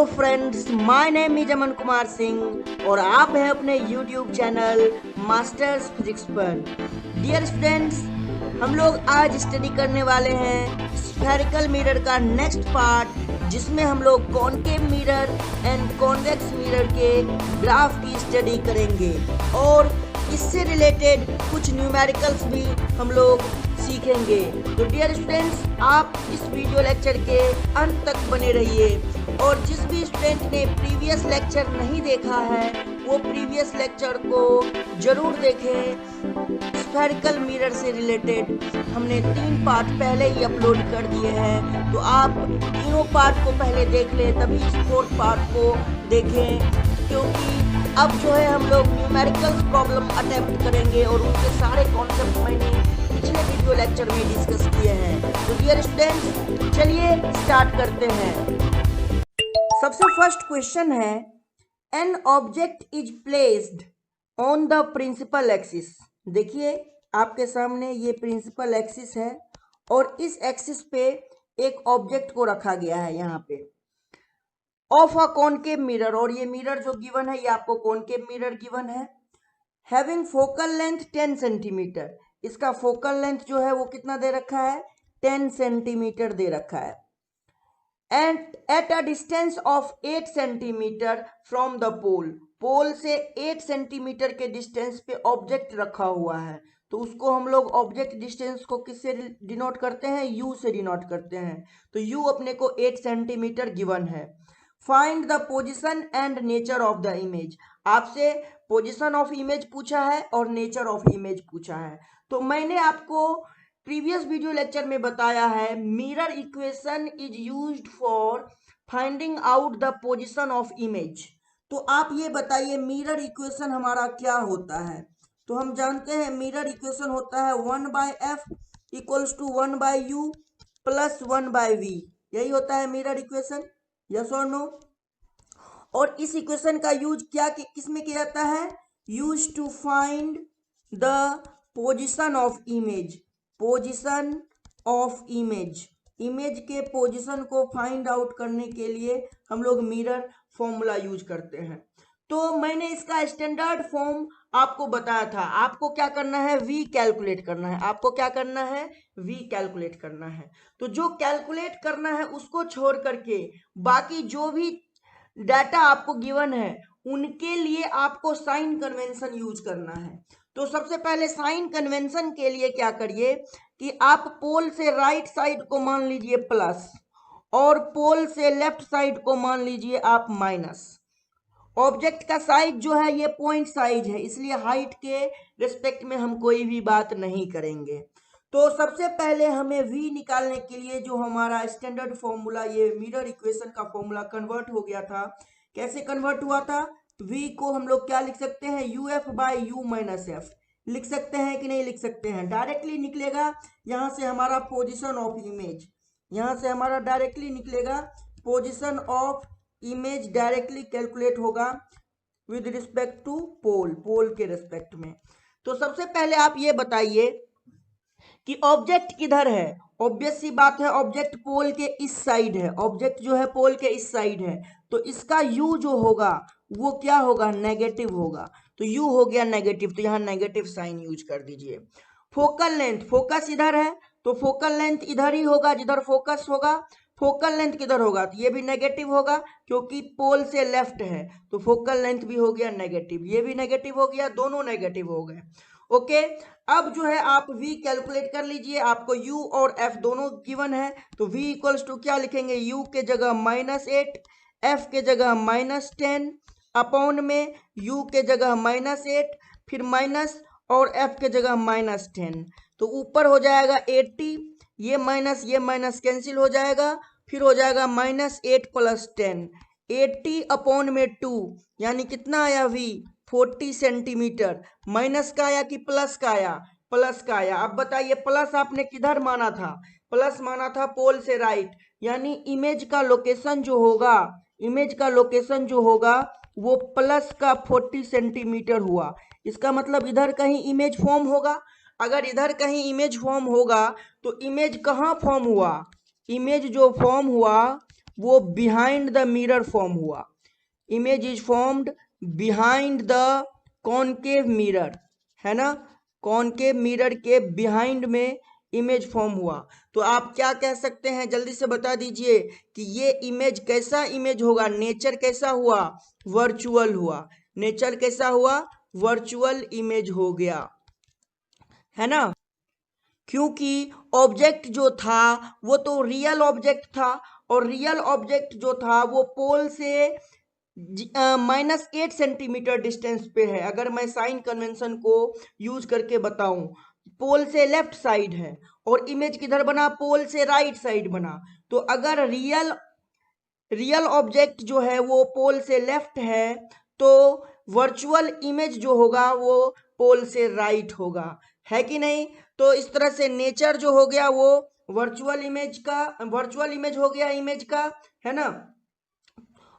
Hello friends, my name is Aman Kumar Singh और आप हैं अपने यूट्यूब चैनल मास्टर्स फिजिक्स पर। डियर स्टूडेंट्स, हम लोग आज स्टडी करने वाले हैं स्फेरिकल मिरर का नेक्स्ट पार्ट, जिसमें हम लोग concave mirror and convex mirror के ग्राफ की स्टडी करेंगे और इससे रिलेटेड कुछ न्यूमेरिकल्स भी हम लोग सीखेंगे। तो डियर स्टूडेंट्स, आप इस वीडियो लेक्चर के अंत तक बने रहिए और जिस भी स्टूडेंट ने प्रीवियस लेक्चर नहीं देखा है वो प्रीवियस लेक्चर को जरूर देखें। स्फेरिकल मिरर से रिलेटेड हमने 3 पार्ट पहले ही अपलोड कर दिए हैं, तो आप तीनों पार्ट को पहले देख लें, तभी इस 4th पार्ट को देखें, क्योंकि अब जो है हम लोग न्यूमेरिकल प्रॉब्लम अटेम्प्ट करेंगे और उनके सारे कॉन्सेप्ट मैंने पिछले वीडियो लेक्चर में डिस्कस किए हैं। तो डियर स्टूडेंट्स, चलिए स्टार्ट करते हैं। सबसे फर्स्ट क्वेश्चन है, an object is placed on the principal axis. देखिए आपके सामने ये प्रिंसिपल एक्सिस है और इस एक्सिस पे एक ऑब्जेक्ट को रखा गया है यहाँ पे ऑफ अ कॉनकेव मिरर, और ये मिरर जो गिवन है ये आपको कॉनकेव मिरर गिवन है। हैविंग फोकल लेंथ 10 सेंटीमीटर, इसका फोकल लेंथ जो है वो कितना दे रखा है, 10 सेंटीमीटर दे रखा है। And at a distance of 8 centimetre from the pole, pole से 8 सेंटीमीटर के डिस्टेंस पे ऑब्जेक्ट रखा हुआ है, तो उसको हम लोग ऑब्जेक्ट डिस्टेंस को किससे डिनोट करते हैं, यू से डिनोट करते हैं। तो यू अपने को 8 सेंटीमीटर गिवन है। Find the position and nature of the image, आपसे पोजिशन ऑफ इमेज पूछा है और नेचर ऑफ इमेज पूछा है। तो मैंने आपको प्रीवियस वीडियो लेक्चर में बताया है mirror equation is used for finding out the position of image. तो आप ये बताइए मिरर इक्वेशन हमारा क्या होता है। तो हम जानते हैं मिरर इक्वेशन होता है 1/f equals to 1/u plus 1/v, यही होता है मिरर इक्वेशन, यस और नो। और इस इक्वेशन का यूज क्या किस में किया जाता है, use to find the position of image, position of image, image के पोजीशन को फाइंड आउट करने के लिए हम लोग मिरर फॉर्मूला यूज करते हैं। तो मैंने इसका स्टैंडर्ड फॉर्म आपको बताया था, आपको क्या करना है, v कैलकुलेट करना है, आपको क्या करना है, v कैलकुलेट करना है। तो जो कैलकुलेट करना है उसको छोड़ करके बाकी जो भी डाटा आपको गिवन है उनके लिए आपको साइन कन्वेंशन यूज करना है। तो सबसे पहले साइन कन्वेंशन के लिए क्या करिए कि आप पोल से राइट साइड को मान लीजिए प्लस और पोल से लेफ्ट साइड को मान लीजिए आप माइनस। ऑब्जेक्ट का साइज जो है ये पॉइंट साइज है, इसलिए हाइट के रिस्पेक्ट में हम कोई भी बात नहीं करेंगे। तो सबसे पहले हमें v निकालने के लिए जो हमारा स्टैंडर्ड फॉर्मूला, ये मिरर इक्वेशन का फॉर्मूला कन्वर्ट हो गया था। कैसे कन्वर्ट हुआ था, v को हम लोग क्या लिख सकते हैं, uf/u माइनस एफ लिख सकते हैं कि नहीं लिख सकते हैं, डायरेक्टली निकलेगा यहाँ से हमारा पोजिशन ऑफ इमेज, यहाँ से हमारा डायरेक्टली निकलेगा position of image, directly calculate होगा विद रिस्पेक्ट टू पोल, पोल के रिस्पेक्ट में। तो सबसे पहले आप ये बताइए कि ऑब्जेक्ट किधर है। ऑब्वियस सी बात है ऑब्जेक्ट पोल के इस साइड है, ऑब्जेक्ट जो है पोल के इस साइड है, तो इसका u जो होगा वो क्या होगा, नेगेटिव होगा। तो u हो गया नेगेटिव, तो यहाँ नेगेटिव साइन यूज कर दीजिए। फोकल लेंथ, फोकस इधर है तो फोकल लेंथ इधर ही होगा जिधर फोकस होगा। फोकल लेंथ किधर होगा, तो ये भी नेगेटिव होगा क्योंकि पोल से लेफ्ट है, तो फोकल लेंथ भी हो गया नेगेटिव, ये भी नेगेटिव हो गया, दोनों नेगेटिव हो गए। ओके, अब जो है आप v कैलकुलेट कर लीजिए, आपको u और f दोनों गिवन है, तो v इक्वल्स टू क्या लिखेंगे, u के जगह -8, f के जगह -10 अपॉन में u के जगह -8 फिर माइनस और f के जगह -10, तो ऊपर हो जाएगा 80, ये माइनस कैंसिल हो जाएगा, फिर हो जाएगा -8 + 10, 80 अपॉन में 2, यानी कितना आया v, 40 सेंटीमीटर। माइनस का आया कि प्लस का आया, प्लस का आया। अब बताइए प्लस आपने किधर माना था, प्लस माना था पोल से राइट, यानी इमेज का लोकेशन जो होगा, इमेज का लोकेशन जो होगा वो प्लस का 40 सेंटीमीटर हुआ। इसका मतलब इधर कहीं इमेज फॉर्म होगा, अगर इधर कहीं इमेज फॉर्म होगा तो इमेज कहाँ फॉर्म हुआ, इमेज जो फॉर्म हुआ वो बिहाइंड द मिरर फॉर्म हुआ। Image is formed behind the concave mirror, है ना, कॉनकेव मिरर के बिहाइंड में इमेज फॉर्म हुआ। तो आप क्या कह सकते हैं, जल्दी से बता दीजिए कि ये इमेज कैसा इमेज होगा, नेचर कैसा हुआ, वर्चुअल हुआ। नेचर कैसा हुआ, वर्चुअल इमेज हो गया, है ना, क्योंकि ऑब्जेक्ट जो था वो तो रियल ऑब्जेक्ट था, और रियल ऑब्जेक्ट जो था वो पोल से -8 सेंटीमीटर डिस्टेंस पे है। अगर मैं साइन कन्वेंशन को यूज करके बताऊं, पोल से लेफ्ट साइड है और इमेज किधर बना, पोल से राइट साइड बना। तो अगर रियल ऑब्जेक्ट जो है वो पोल से लेफ्ट है, तो वर्चुअल इमेज जो होगा वो पोल से राइट होगा, है कि नहीं। तो इस तरह से नेचर जो हो गया वो वर्चुअल इमेज हो गया इमेज का, है ना।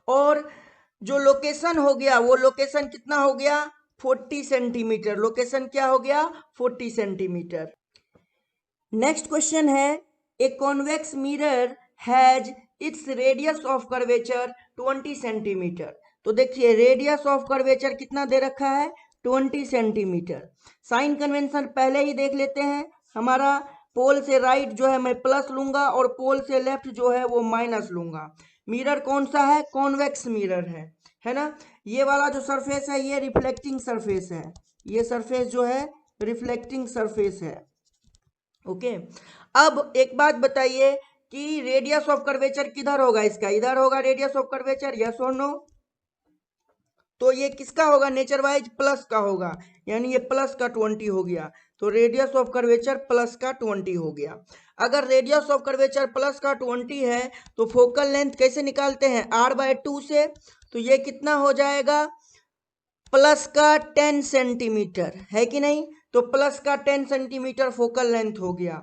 और जो लोकेशन हो गया वो लोकेशन कितना हो गया, 40 सेंटीमीटर। लोकेशन क्या हो गया, 40 सेंटीमीटर। नेक्स्ट क्वेश्चन है, a convex mirror has its radius of curvature 20 centimetre. तो देखिए रेडियस ऑफ कर्वेचर कितना दे रखा है, 20 सेंटीमीटर। साइन कन्वेंशन पहले ही देख लेते हैं। हमारा पोल से राइट जो है मैं प्लस लूंगा और पोल से लेफ्ट जो है वो माइनस लूंगा। मिरर कौन सा है, कॉन्वेक्स मिरर है ना। ये वाला जो सरफेस है ये रिफ्लेक्टिंग सरफेस है, ये सरफेस जो है रिफ्लेक्टिंग सरफेस है। ओके, अब एक बात बताइए कि रेडियस ऑफ कर्वेचर किधर होगा, इसका इधर होगा रेडियस ऑफ कर्वेचर, यस और नो। तो ये किसका होगा, नेचर वाइज प्लस का होगा, यानी ये प्लस का 20 हो गया। तो रेडियस ऑफ कर्वेचर प्लस का 20 हो गया। अगर रेडियस ऑफ कर्वेचर प्लस का 20 है तो फोकल लेंथ कैसे निकालते हैं, r/2 से। तो ये कितना हो जाएगा, प्लस का 10 सेंटीमीटर, है कि नहीं। तो प्लस का 10 सेंटीमीटर फोकल लेंथ हो गया।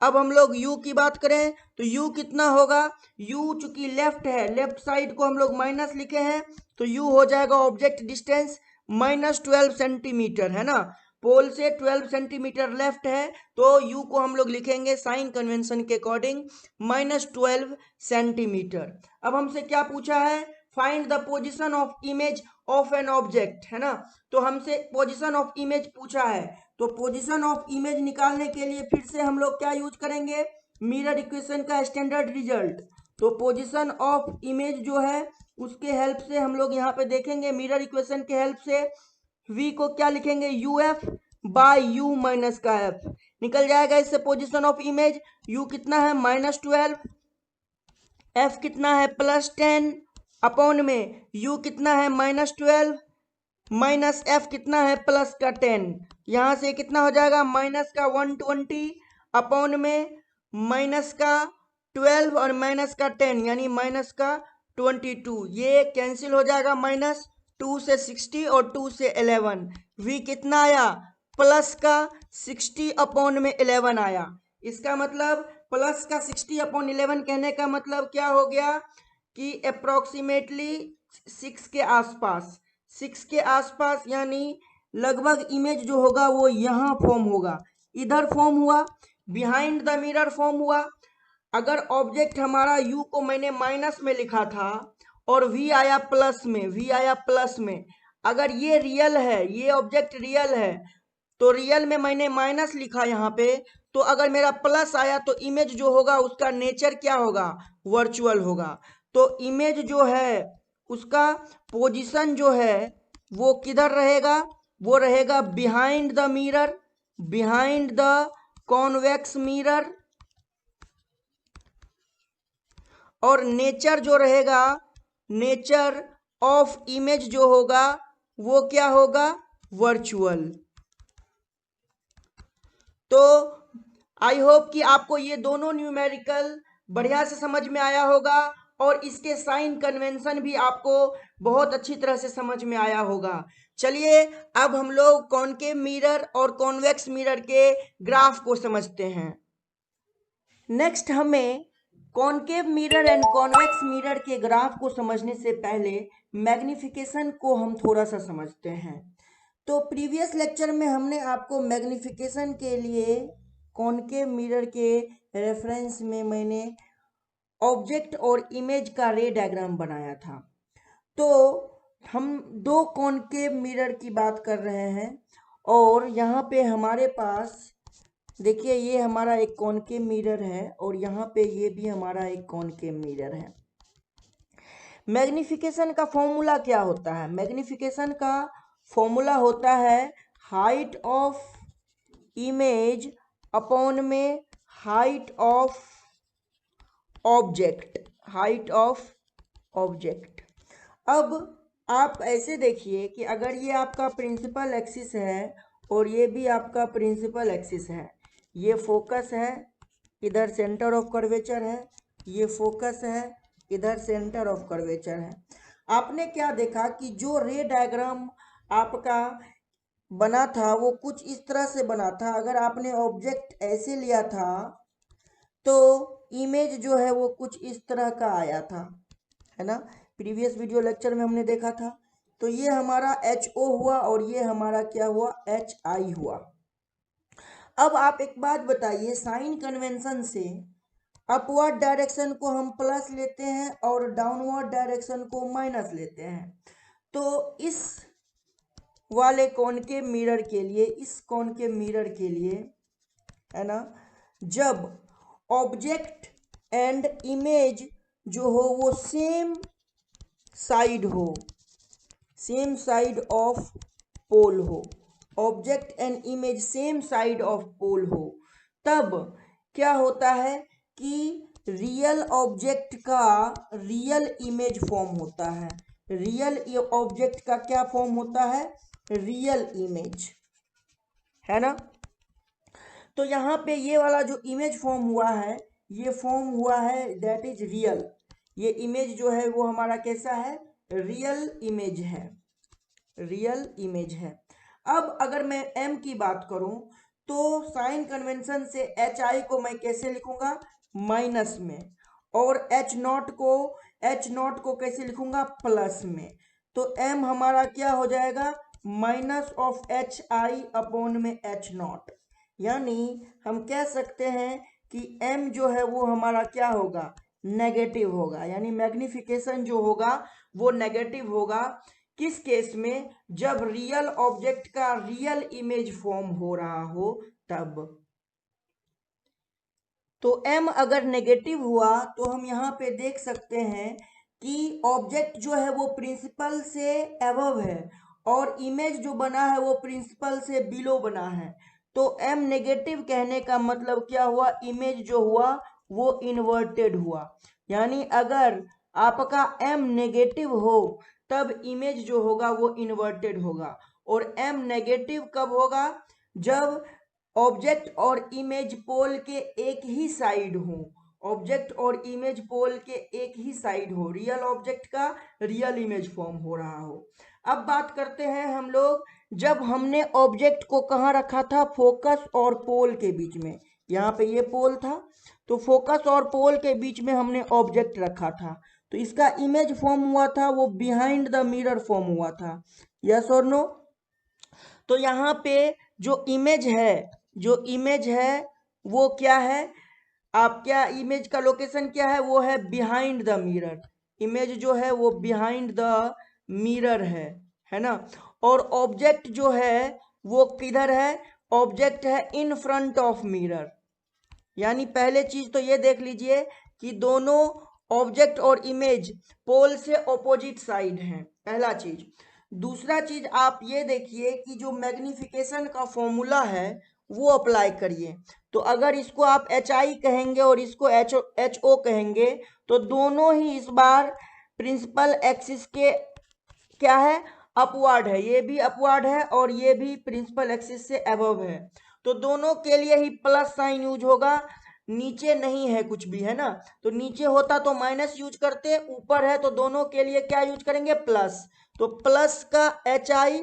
अब हम लोग u की बात करें तो u कितना होगा, u चूंकि लेफ्ट है, लेफ्ट साइड को हम लोग माइनस लिखे हैं, तो u हो जाएगा ऑब्जेक्ट डिस्टेंस -12 सेंटीमीटर, है ना। पोल से 12 सेंटीमीटर लेफ्ट है, तो u को हम लोग लिखेंगे साइन कन्वेंशन के अकॉर्डिंग -12 सेंटीमीटर। अब हमसे क्या पूछा है, find the position of image of an object, है ना। तो हमसे पोजीशन ऑफ इमेज पूछा है, तो पोजीशन ऑफ इमेज निकालने के लिए फिर से हम लोग क्या यूज करेंगे, मिरर इक्वेशन का स्टैंडर्ड रिजल्ट। तो पोजीशन ऑफ इमेज जो है उसके हेल्प से हम लोग यहाँ पे देखेंगे, मिरर इक्वेशन के हेल्प से v को क्या लिखेंगे, uf बाय u माइनस का f निकल जाएगा इससे। पोजीशन ऑफ इमेज u कितना है -12, f कितना है +10 अपॉन में u कितना है -12 माइनस एफ कितना है प्लस का 10। यहां से कितना हो जाएगा, माइनस का 120 अपॉन में माइनस का 12 और माइनस का 10 यानी माइनस का 22। ये कैंसिल हो जाएगा, -2 से 60 और 2 से 11। v कितना आया, प्लस का 60 अपॉन में 11 आया। इसका मतलब प्लस का 60 अपॉन 11 कहने का मतलब क्या हो गया कि अप्रोक्सीमेटली 6 के आसपास, 6 के आसपास, यानी लगभग इमेज जो होगा वो यहाँ फॉर्म होगा, इधर फॉर्म हुआ, बिहाइंड द मिरर फॉर्म हुआ। अगर ऑब्जेक्ट हमारा u को मैंने माइनस में लिखा था और v आया प्लस में, v आया प्लस में, अगर ये रियल है, ये ऑब्जेक्ट रियल है, तो रियल में मैंने माइनस लिखा यहाँ पे, तो अगर मेरा प्लस आया तो इमेज जो होगा उसका नेचर क्या होगा, वर्चुअल होगा। तो इमेज जो है उसका पोजीशन जो है वो किधर रहेगा, वो रहेगा behind the mirror, behind the convex mirror. और नेचर जो रहेगा, नेचर ऑफ इमेज जो होगा वो क्या होगा, वर्चुअल। तो आई होप कि आपको ये दोनों न्यूमेरिकल बढ़िया से समझ में आया होगा और इसके साइन कन्वेंशन भी आपको बहुत अच्छी तरह से समझ में आया होगा। चलिए अब हम लोग कॉनकेव मिरर और कॉन्वेक्स मिरर के ग्राफ को समझते हैं। नेक्स्ट हमें concave mirror and convex mirror के ग्राफ को समझने से पहले मैग्निफिकेशन को हम थोड़ा सा समझते हैं। तो प्रीवियस लेक्चर में हमने आपको मैग्निफिकेशन के लिए कॉनकेव मिरर के रेफरेंस में मैंने ऑब्जेक्ट और इमेज का रे डायग्राम बनाया था। तो हम दो कॉनकेव मिरर की बात कर रहे हैं और यहाँ पे हमारे पास देखिए ये हमारा एक कॉनकेव मिरर है और यहाँ पे ये भी हमारा एक कॉनकेव मिरर है। मैग्निफिकेशन का फॉर्मूला क्या होता है? मैग्निफिकेशन का फॉर्मूला होता है हाइट ऑफ इमेज अपॉन में height of object, height of object. अब आप ऐसे देखिए कि अगर ये आपका प्रिंसिपल एक्सिस है और ये भी आपका प्रिंसिपल एक्सिस है, ये फोकस है, इधर सेंटर ऑफ कर्वेचर है, ये फोकस है, इधर सेंटर ऑफ कर्वेचर है। आपने क्या देखा कि जो रे डायग्राम आपका बना था वो कुछ इस तरह से बना था। अगर आपने ऑब्जेक्ट ऐसे लिया था तो इमेज जो है वो कुछ इस तरह का आया था, है ना। प्रीवियस वीडियो लेक्चर में हमने देखा था। तो ये हमारा HO हुआ और ये हमारा क्या हुआ, HI हुआ। अब आप एक बात बताइए, साइन कन्वेंशन से अपवर्ड डायरेक्शन को हम प्लस लेते हैं और डाउनवर्ड डायरेक्शन को माइनस लेते हैं। तो इस वाले कॉनकेव मिरर के लिए, इस कॉनकेव मिरर के लिए, है ना, जब ऑब्जेक्ट एंड इमेज जो हो वो सेम साइड हो, सेम साइड ऑफ पोल हो, object and image same side of pole हो, तब क्या होता है कि रियल ऑब्जेक्ट का रियल इमेज फॉर्म होता है। रियल ऑब्जेक्ट का क्या फॉर्म होता है, रियल इमेज, है ना। तो यहाँ पे ये वाला जो इमेज फॉर्म हुआ है, ये फॉर्म हुआ है दैट इज रियल। ये इमेज जो है वो हमारा कैसा है, रियल इमेज है, रियल इमेज है। अब अगर मैं m की बात करूं तो साइन कन्वेंशन से HI को मैं कैसे लिखूंगा, माइनस में, और H नॉट को कैसे लिखूंगा, प्लस में। तो m हमारा क्या हो जाएगा, माइनस ऑफ HI अपॉन में H नॉट। यानी हम कह सकते हैं कि m जो है वो हमारा क्या होगा, नेगेटिव होगा। यानी मैग्निफिकेशन जो होगा वो नेगेटिव होगा। किस केस में, जब रियल ऑब्जेक्ट का रियल इमेज फॉर्म हो रहा हो तब। तो m अगर नेगेटिव हुआ तो हम यहाँ पे देख सकते हैं कि ऑब्जेक्ट जो है वो प्रिंसिपल से अबव है और इमेज जो बना है वो प्रिंसिपल से बिलो बना है। तो m नेगेटिव कहने का मतलब क्या हुआ, इमेज जो हुआ वो इन्वर्टेड हुआ। यानी अगर आपका m नेगेटिव हो तब इमेज जो होगा वो इन्वर्टेड होगा। और m नेगेटिव कब होगा, जब ऑब्जेक्ट और इमेज पोल के एक ही साइड हो, ऑब्जेक्ट और इमेज पोल के एक ही साइड हो, रियल ऑब्जेक्ट का रियल इमेज फॉर्म हो रहा हो। अब बात करते हैं हम लोग, जब हमने ऑब्जेक्ट को कहाँ रखा था, फोकस और पोल के बीच में। यहाँ पे ये पोल था तो फोकस और पोल के बीच में हमने ऑब्जेक्ट रखा था, तो इसका इमेज फॉर्म हुआ था वो बिहाइंड द मिरर फॉर्म हुआ था, यस और नो। तो यहाँ पे जो इमेज है, जो इमेज है वो क्या है, आप क्या, इमेज का लोकेशन क्या है, वो है बिहाइंड द मिरर। इमेज जो है वो बिहाइंड द मिरर है ना। और ऑब्जेक्ट जो है वो किधर है, ऑब्जेक्ट है इन फ्रंट ऑफ मिरर। यानी पहले चीज तो ये देख लीजिए कि दोनों ऑब्जेक्ट और इमेज पोल से ऑपोजिट साइड हैं, पहला चीज। दूसरा चीज आप ये देखिए कि जो मैग्निफिकेशन का फॉर्मूला है वो अप्लाई करिए। तो अगर इसको आप HI कहेंगे और इसको HO कहेंगे तो दोनों ही इस बार प्रिंसिपल एक्सिस के क्या है, अपवर्ड है। ये भी अपवर्ड है और ये भी प्रिंसिपल एक्सिस से अबव है। तो दोनों के लिए ही प्लस साइन यूज होगा, नीचे नहीं है कुछ भी, है ना। तो नीचे होता तो माइनस यूज करते, ऊपर है तो दोनों के लिए क्या यूज करेंगे, प्लस। तो प्लस का HI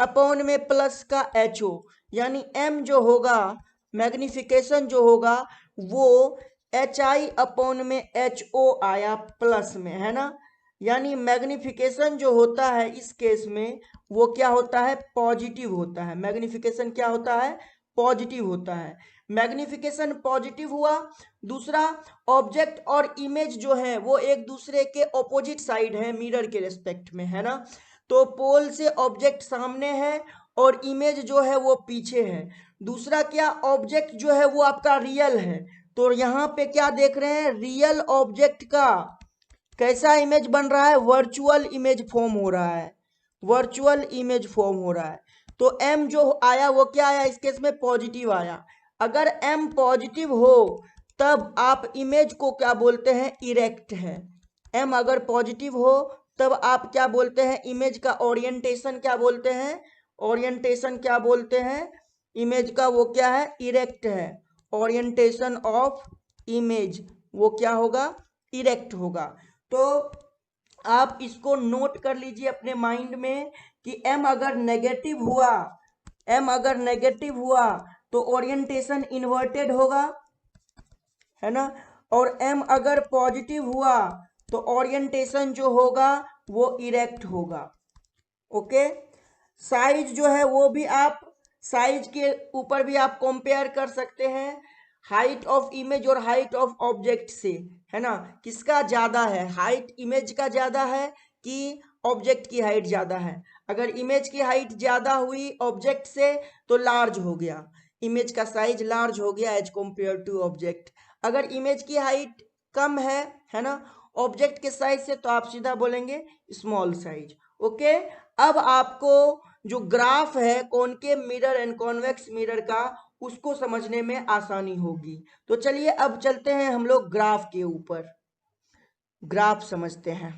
अपॉन में प्लस का HO, यानी m जो होगा, मैग्निफिकेशन जो होगा वो HI अपॉन में HO आया प्लस में, है ना। यानी मैग्निफिकेशन जो होता है इस केस में वो क्या होता है, पॉजिटिव होता है। मैग्निफिकेशन क्या होता है, पॉजिटिव होता है। मैग्निफिकेशन पॉजिटिव हुआ। दूसरा, ऑब्जेक्ट और इमेज जो है वो एक दूसरे के ऑपोजिट साइड है मिरर के रेस्पेक्ट में, है ना। तो पोल से ऑब्जेक्ट सामने है और इमेज जो है वो पीछे है। दूसरा क्या, ऑब्जेक्ट जो है वो आपका रियल है, तो यहाँ पे क्या देख रहे हैं, रियल ऑब्जेक्ट का कैसा इमेज बन रहा है, वर्चुअल इमेज फॉर्म हो रहा है, वर्चुअल इमेज फॉर्म हो रहा है। तो m जो आया वो क्या आया, इस केस में पॉजिटिव आया। अगर m पॉजिटिव हो तब आप इमेज को क्या बोलते हैं, इरेक्ट है। m अगर पॉजिटिव हो तब आप क्या बोलते हैं, इमेज का ओरिएंटेशन क्या बोलते हैं, ओरिएंटेशन क्या बोलते हैं, इमेज का वो क्या है, इरेक्ट है। ओरिएंटेशन ऑफ इमेज वो क्या होगा, इरेक्ट होगा। तो आप इसको नोट कर लीजिए अपने माइंड में कि m अगर नेगेटिव हुआ, m अगर नेगेटिव हुआ तो ओरिएंटेशन इन्वर्टेड होगा, है ना। और m अगर पॉजिटिव हुआ तो ओरिएंटेशन जो होगा वो इरेक्ट होगा। ओके, साइज जो है वो भी आप साइज के ऊपर भी आप कंपेयर कर सकते हैं हाइट ऑफ इमेज और हाइट ऑफ ऑब्जेक्ट से, है ना। किसका ज्यादा है, हाइट इमेज का ज्यादा है कि ऑब्जेक्ट की हाइट ज्यादा है। अगर इमेज की हाइट ज्यादा हुई ऑब्जेक्ट से तो लार्ज हो गया, इमेज का साइज लार्ज हो गया एज कंपेयर टू ऑब्जेक्ट। अगर इमेज की हाइट कम है ना, ऑब्जेक्ट के साइज से, तो आप सीधा बोलेंगे स्मॉल साइज। ओके, अब आपको जो ग्राफ है concave mirror and convex mirror का, उसको समझने में आसानी होगी। तो चलिए अब चलते हैं हम लोग ग्राफ के ऊपर, ग्राफ समझते हैं।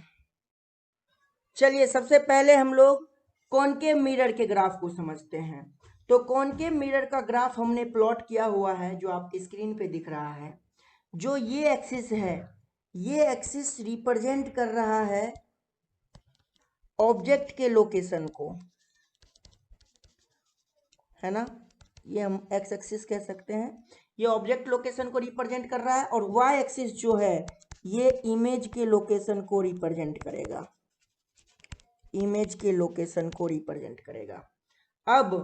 चलिए सबसे पहले हम लोग कॉनकेव मिरर के ग्राफ को समझते हैं। तो कॉनकेव मिरर का ग्राफ हमने प्लॉट किया हुआ है, जो आपकी स्क्रीन पे दिख रहा है। जो ये एक्सिस है, ये एक्सिस रिप्रेजेंट कर रहा है ऑब्जेक्ट के लोकेशन को, है ना। ये हम एक्स एक्सिस कह सकते हैं, ये ऑब्जेक्ट लोकेशन को रिप्रेजेंट कर रहा है। और वाई एक्सिस जो है ये इमेज के लोकेशन को रिप्रेजेंट करेगा, इमेज के लोकेशन को रिप्रेजेंट करेगा। अब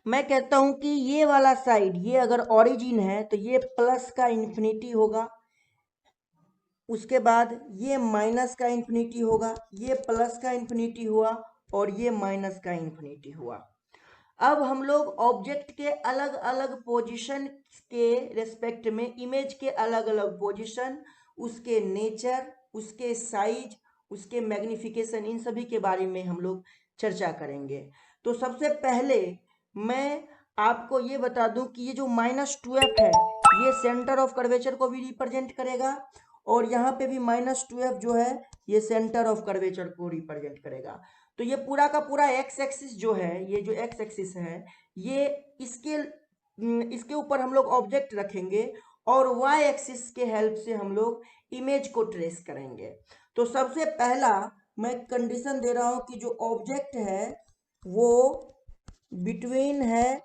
मैं कहता हूं कि ये वाला साइड, ये अगर ओरिजिन है तो ये प्लस का इन्फिनिटी होगा, उसके बाद ये माइनस का इन्फिनिटी होगा, ये प्लस का इन्फिनिटी हुआ और ये माइनस का इन्फिनिटी हुआ। अब हम लोग ऑब्जेक्ट के अलग अलग पोजीशन के रेस्पेक्ट में इमेज के अलग अलग पोजीशन, उसके नेचर, उसके साइज, उसके मैग्निफिकेशन, इन सभी के बारे में हम लोग चर्चा करेंगे। तो सबसे पहले मैं आपको ये बता दूं कि ये जो -2f है ये सेंटर ऑफ कर्वेचर को भी रिप्रेजेंट करेगा, और यहाँ पे भी -2f जो है ये सेंटर ऑफ कर्वेचर को रिप्रेजेंट करेगा। तो ये पूरा का पूरा एक्स एक्सिस जो है, ये जो एक्स एक्सिस है, ये इसके ऊपर हम लोग ऑब्जेक्ट रखेंगे और वाई एक्सिस के हेल्प से हम लोग इमेज को ट्रेस करेंगे। तो सबसे पहला मैं कंडीशन दे रहा हूं कि जो ऑब्जेक्ट है वो बिटवीन है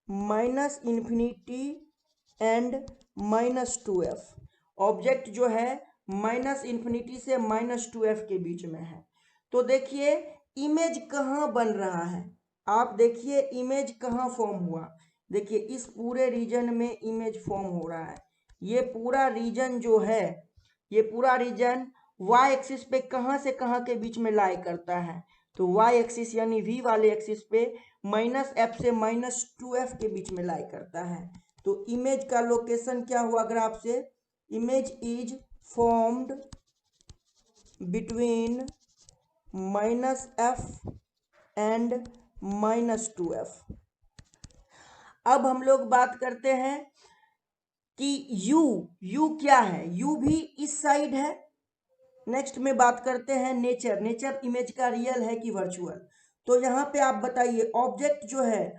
-∞ एंड -2f। ऑब्जेक्ट जो है -∞ से -2f के बीच में है। तो देखिए इमेज कहाँ बन रहा है, आप देखिए इमेज कहाँ फॉर्म हुआ। देखिए इस पूरे रीजन में इमेज फॉर्म हो रहा है। ये पूरा रीजन जो है, ये पूरा रीजन वाई एक्सिस पे कहाँ से कहाँ के बीच में लाई करता है, तो वाई एक्सिस यानी वी वाले एक्सिस पे -f से -2f के बीच में लाई करता है। तो इमेज का लोकेशन क्या हुआ ग्राफ से, image is formed between -f and -2f। अब हम लोग बात करते हैं कि u क्या है, u भी इस साइड है। नेक्स्ट में बात करते हैं नेचर, नेचर इमेज का रियल है कि वर्चुअल। तो यहाँ पे आप बताइए ऑब्जेक्ट जो है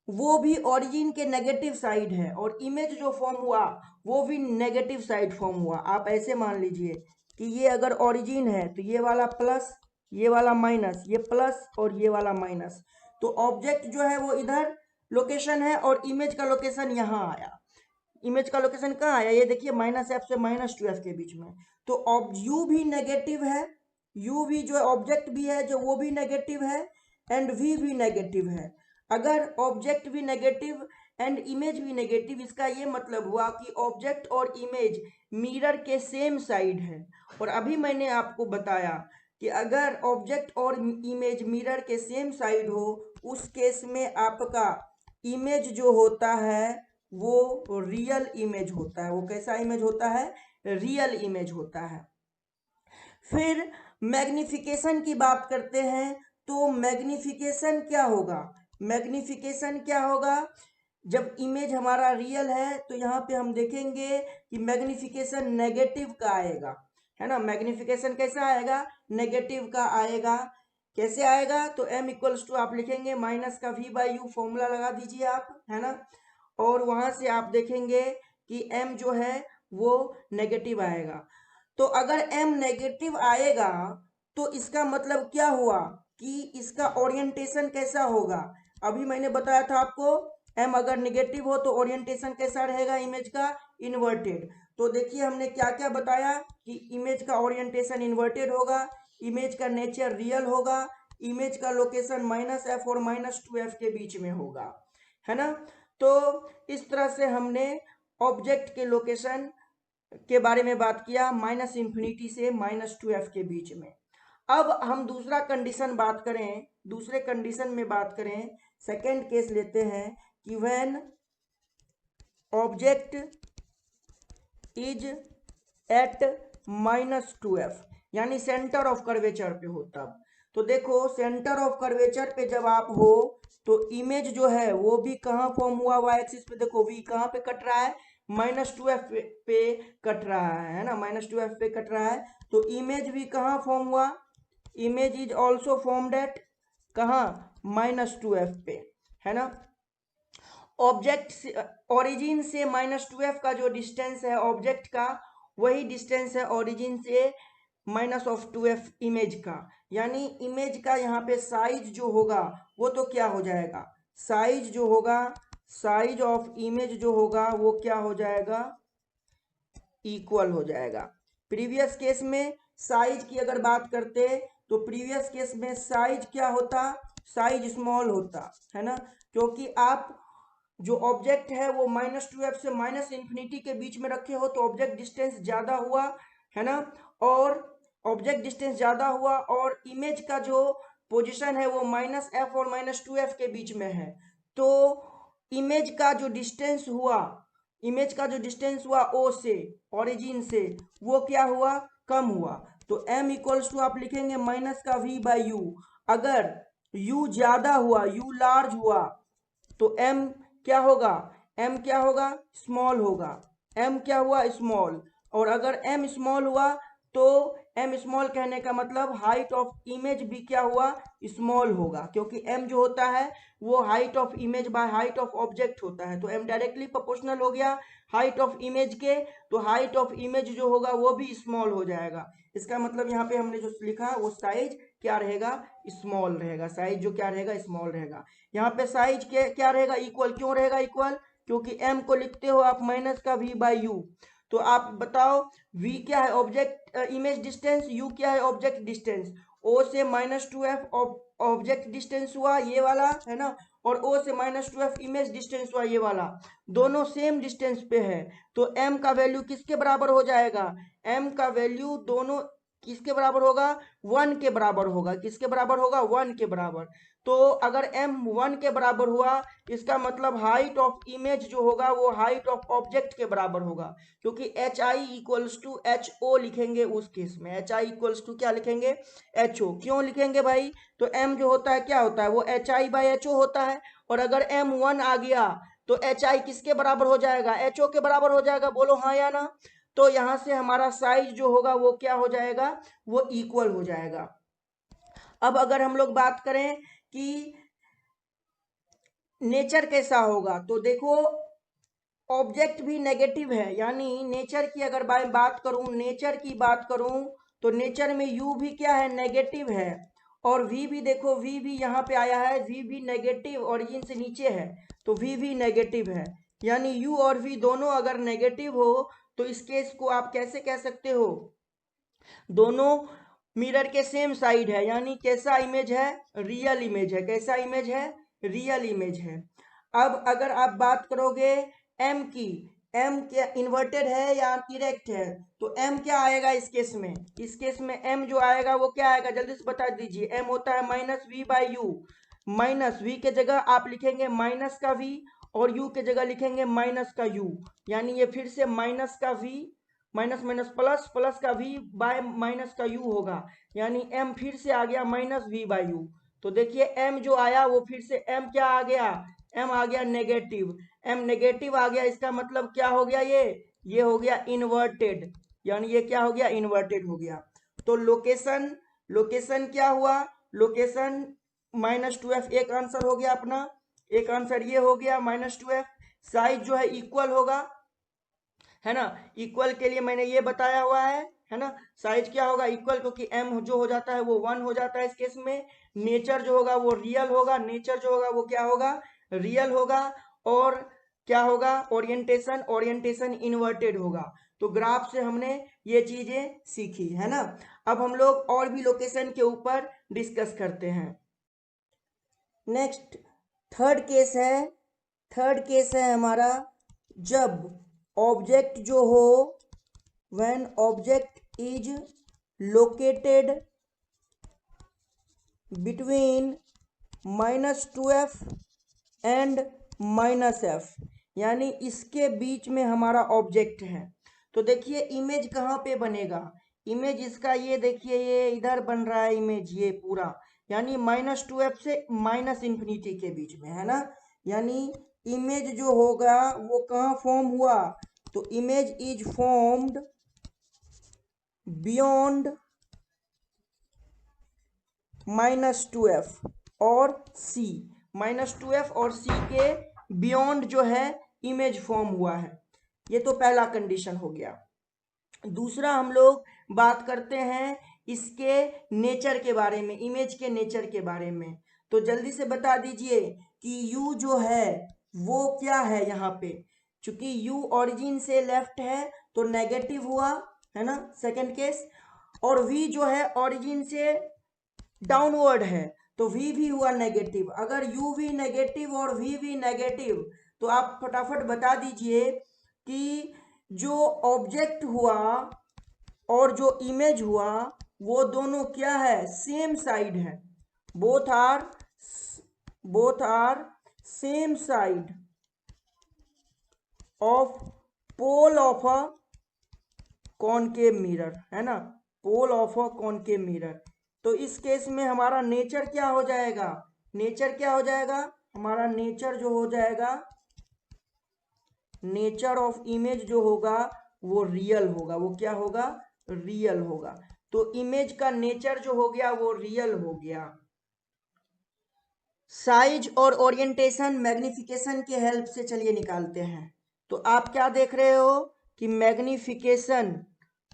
वो भी ओरिजिन के नेगेटिव साइड है और इमेज जो फॉर्म हुआ वो भी नेगेटिव साइड फॉर्म हुआ। आप ऐसे मान लीजिए कि ये अगर ओरिजिन है तो ये वाला प्लस, ये वाला माइनस, ये प्लस और ये वाला माइनस। तो ऑब्जेक्ट जो है वो इधर लोकेशन है और इमेज का लोकेशन यहाँ आया। इमेज का लोकेशन कहाँ आया, ये देखिए -f से -2f के बीच में। तो u भी नेगेटिव है, u भी जो ऑब्जेक्ट भी है जो वो भी नेगेटिव है एंड v भी नेगेटिव है। अगर ऑब्जेक्ट भी नेगेटिव एंड इमेज भी नेगेटिव। इसका ये मतलब हुआ कि ऑब्जेक्ट और इमेज मिरर के सेम साइड है। और अभी मैंने आपको बताया कि अगर ऑब्जेक्ट और इमेज मिरर के सेम साइड हो, उस केस में आपका इमेज जो होता है वो रियल इमेज होता है। वो कैसा इमेज होता है? रियल इमेज होता है। फिर मैग्निफिकेशन की बात करते हैं। तो मैग्निफिकेशन क्या होगा? मैग्निफिकेशन क्या होगा? जब इमेज हमारा रियल है तो यहाँ पे हम देखेंगे कि मैग्निफिकेशन नेगेटिव का आएगा, है ना। मैग्निफिकेशन कैसा आएगा? नेगेटिव का आएगा। कैसे आएगा? तो m इक्वल्स टू आप लिखेंगे माइनस का v बाई यू, फॉर्मूला लगा दीजिए आप, है ना। और वहां से आप देखेंगे कि m जो है वो नेगेटिव आएगा। तो अगर m नेगेटिव आएगा तो इसका मतलब क्या हुआ कि इसका ओरिएंटेशन कैसा होगा? अभी मैंने बताया था आपको, m अगर नेगेटिव हो तो ओरिएंटेशन कैसा रहेगा इमेज का? इन्वर्टेड। तो देखिए हमने क्या क्या बताया कि इमेज का ओरिएंटेशन इन्वर्टेड होगा, इमेज का नेचर रियल होगा, इमेज का लोकेशन -f और -2f के बीच में होगा, है ना। तो इस तरह से हमने ऑब्जेक्ट के लोकेशन के बारे में बात किया, -∞ से -2f के बीच में। अब हम दूसरा कंडीशन बात करें, दूसरे कंडीशन में बात करें, सेकेंड केस लेते हैं कि when object is eight -2f, यानी सेंटर ऑफ कर्वेचर पे हो तब। तो देखो सेंटर ऑफ कर्वेचर पे जब आप हो तो इमेज जो है वो भी कहाँ फॉर्म हुआ? वाई एक्सिस पे देखो v कहाँ पे कट रहा है? -2f पे कट रहा है ना, -2f पे कट रहा है। तो इमेज भी कहाँ फॉर्म हुआ? Image is also formed at कहाँ? -2f पे, है ना। ऑब्जेक्ट ओरिजिन से -2f का जो डिस्टेंस है ऑब्जेक्ट का, वही डिस्टेंस है ओरिजिन से -2f इमेज का। यानी इमेज का यहाँ पे साइज जो होगा वो तो क्या हो जाएगा? साइज जो होगा, साइज ऑफ इमेज जो होगा वो क्या हो जाएगा? इक्वल हो जाएगा। प्रीवियस केस में साइज की अगर बात करते तो प्रीवियस केस में साइज क्या होता? साइज स्मॉल होता, है ना। क्योंकि आप जो ऑब्जेक्ट है वो -2f से -∞ के बीच में रखे हो तो ऑब्जेक्ट डिस्टेंस ज़्यादा हुआ, है ना। और ऑब्जेक्ट डिस्टेंस ज़्यादा हुआ और इमेज का जो पोजीशन है वो -f और -2f के बीच में है। तो इमेज का जो डिस्टेंस हुआ, इमेज का जो डिस्टेंस हुआ ओ से, ओरिजिन से, वो क्या हुआ? कम हुआ। तो m इक्वल्स टू आप लिखेंगे माइनस का v बाई यू। अगर u ज्यादा हुआ, u लार्ज हुआ तो m क्या होगा? m क्या होगा? स्मॉल होगा। m क्या हुआ? स्मॉल। और अगर m स्मॉल हुआ तो m स्मॉल कहने का मतलब हाइट ऑफ इमेज भी क्या हुआ? स्मॉल होगा, क्योंकि m जो होता है वो height of image by height of object होता है। तो m डायरेक्टली प्रोपोर्शनल हो गया हाइट ऑफ इमेज के, तो हाइट ऑफ इमेज जो होगा वो भी स्मॉल हो जाएगा। इसका मतलब यहाँ पे हमने जो लिखा वो साइज क्या रहेगा? स्मॉल रहेगा। साइज जो क्या रहेगा? स्मॉल रहेगा। यहाँ पे साइज के क्या रहेगा? इक्वल। क्यों रहेगा इक्वल? क्योंकि m को लिखते हो आप माइनस का v बाई यू। तो आप बताओ v क्या है? ऑब्जेक्ट इमेज डिस्टेंस, u क्या है? Object distance. o से -2f ऑब्जेक्ट डिस्टेंस हुआ ये वाला, है ना। और o से -2f इमेज डिस्टेंस हुआ ये वाला, दोनों सेम डिस्टेंस पे है। तो m का वैल्यू किसके बराबर हो जाएगा? m का वैल्यू दोनों किसके बराबर होगा? 1 के बराबर होगा। किसके बराबर होगा? 1 के बराबर। तो अगर m 1 के बराबर हुआ इसका मतलब हाइट ऑफ इमेज जो होगा वो हाइट ऑफ ऑब्जेक्ट के बराबर होगा, क्योंकि H I equals to H O लिखेंगे उस केस में। एच आई इक्वल्स टू क्या लिखेंगे? H O. क्यों लिखेंगे भाई? तो m जो होता है क्या होता है? वो H I by H O होता है। और अगर m 1 आ गया तो एच आई किसके बराबर हो जाएगा? एच ओ के बराबर हो जाएगा। बोलो हाँ या ना। तो यहां से हमारा साइज जो होगा वो क्या हो जाएगा? वो इक्वल हो जाएगा। अब अगर हम लोग बात करें कि नेचर कैसा होगा, तो देखो ऑब्जेक्ट भी नेगेटिव है, यानी नेचर की अगर बात करूं, नेचर की बात करूं तो नेचर में u भी क्या है? नेगेटिव है। और v भी देखो, v भी यहाँ पे आया है, v भी नेगेटिव ओरिजिन से नीचे है तो v भी नेगेटिव है। यानी u और v दोनों अगर नेगेटिव हो तो इस केस को आप कैसे कह सकते हो? दोनों मिरर के सेम साइड है, यानी कैसा इमेज है? रियल इमेज है। कैसा इमेज है? रियल इमेज है। अब अगर आप बात करोगे एम की, एम क्या इन्वर्टेड है या इरेक्ट है, तो एम क्या आएगा इस केस में? इस केस में एम जो आएगा वो क्या आएगा, जल्दी से बता दीजिए। एम होता है minus V by U. Minus V के जगह आप लिखेंगे माइनस का वी और यू के जगह लिखेंगे माइनस का यू, यानी ये फिर से माइनस का V minus minus plus plus का वी बाय माइनस का यू होगा, यानी एम फिर से आ गया माइनस वी बाई यू। तो देखिए एम जो आया वो फिर से एम क्या आ गया, एम आ गया नेगेटिव। एम नेगेटिव आ गया, इसका मतलब क्या हो गया, ये हो गया इन्वर्टेड, यानी ये क्या हो गया, इन्वर्टेड हो गया। तो लोकेशन, लोकेशन क्या हुआ, लोकेशन -2f एक आंसर हो गया अपना, एक आंसर ये हो गया -2f। साइज जो है इक्वल होगा, है ना, इक्वल के लिए मैंने ये बताया हुआ है ना, साइज क्या होगा इक्वल, क्योंकि m जो हो जाता है वो 1 हो जाता है इस केस में। नेचर जो होगा वो रियल होगा, नेचर जो होगा वो क्या होगा, रियल होगा। और क्या होगा, ओरिएंटेशन, ओरिएंटेशन इन्वर्टेड होगा। तो ग्राफ से हमने ये चीजें सीखी, है ना। अब हम लोग और भी लोकेशन के ऊपर डिस्कस करते हैं। नेक्स्ट थर्ड केस है, थर्ड केस है हमारा, जब ऑब्जेक्ट जो हो, when object is located between -2f and -f, यानी इसके बीच में हमारा ऑब्जेक्ट है। तो देखिए इमेज कहाँ पे बनेगा, इमेज इसका ये देखिए ये इधर बन रहा है इमेज, ये पूरा यानी -2f से -∞ के बीच में, है ना। यानी इमेज जो होगा वो कहाँ फॉर्म हुआ, तो image is formed beyond -2f और c, -2f और c के बियॉन्ड जो है इमेज फॉर्म हुआ है। ये तो पहला कंडीशन हो गया। दूसरा हम लोग बात करते हैं इसके नेचर के बारे में, इमेज के नेचर के बारे में। तो जल्दी से बता दीजिए कि u जो है वो क्या है यहाँ पे, चूंकि u ओरिजिन से लेफ्ट है तो नेगेटिव हुआ, है ना, सेकंड केस। और v जो है ओरिजिन से डाउनवर्ड है तो v भी हुआ नेगेटिव। अगर u भी नेगेटिव और v भी नेगेटिव, तो आप फटाफट बता दीजिए कि जो ऑब्जेक्ट हुआ और जो इमेज हुआ वो दोनों क्या है, सेम साइड है, both are same side of pole of a concave mirror, है ना, pole of a concave mirror. तो इस केस में हमारा नेचर क्या हो जाएगा, नेचर क्या हो जाएगा, हमारा नेचर जो हो जाएगा, नेचर ऑफ इमेज जो होगा वो रियल होगा, वो क्या होगा, रियल होगा। तो इमेज का नेचर जो हो गया वो रियल हो गया। साइज और ओरिएंटेशन मैग्निफिकेशन के हेल्प से चलिए निकालते हैं। तो आप क्या देख रहे हो कि मैग्निफिकेशन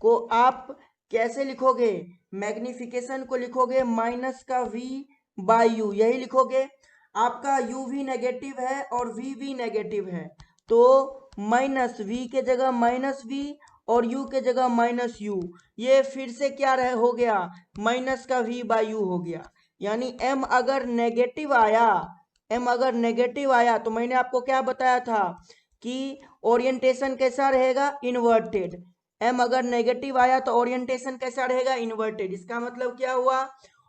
को आप कैसे लिखोगे, मैग्निफिकेशन को लिखोगे माइनस का v बाई यू, यही लिखोगे। आपका u भी नेगेटिव है और v भी नेगेटिव है, तो माइनस v के जगह माइनस v और u के जगह माइनस u, ये फिर से क्या रहे हो गया, माइनस का v बाई यू हो गया। यानी m अगर नेगेटिव आया, m अगर नेगेटिव आया तो मैंने आपको क्या बताया था कि ओरिएंटेशन कैसा रहेगा, इन्वर्टेड। m अगर नेगेटिव आया तो ओरिएंटेशन कैसा रहेगा, इन्वर्टेड। इसका मतलब क्या हुआ,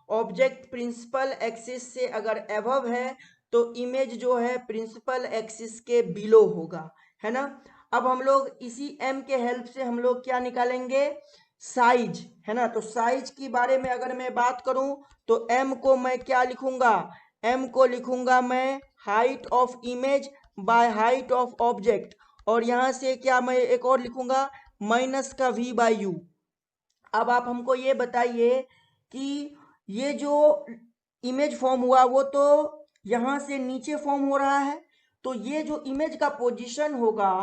ऑब्जेक्ट प्रिंसिपल एक्सिस से अगर एबव है तो इमेज जो है प्रिंसिपल एक्सिस के बिलो होगा, है ना। अब हम लोग इसी m के हेल्प से हम लोग क्या निकालेंगे, साइज, है ना। तो साइज के बारे में अगर मैं बात करूं तो m को मैं क्या लिखूंगा, m को लिखूंगा मैं height of image by height of object, और यहां से क्या मैं एक और लिखूंगा माइनस का v बाई यू। अब आप हमको ये बताइए कि ये जो इमेज फॉर्म हुआ वो तो यहां से नीचे फॉर्म हो रहा है, तो ये जो इमेज का पोजीशन होगा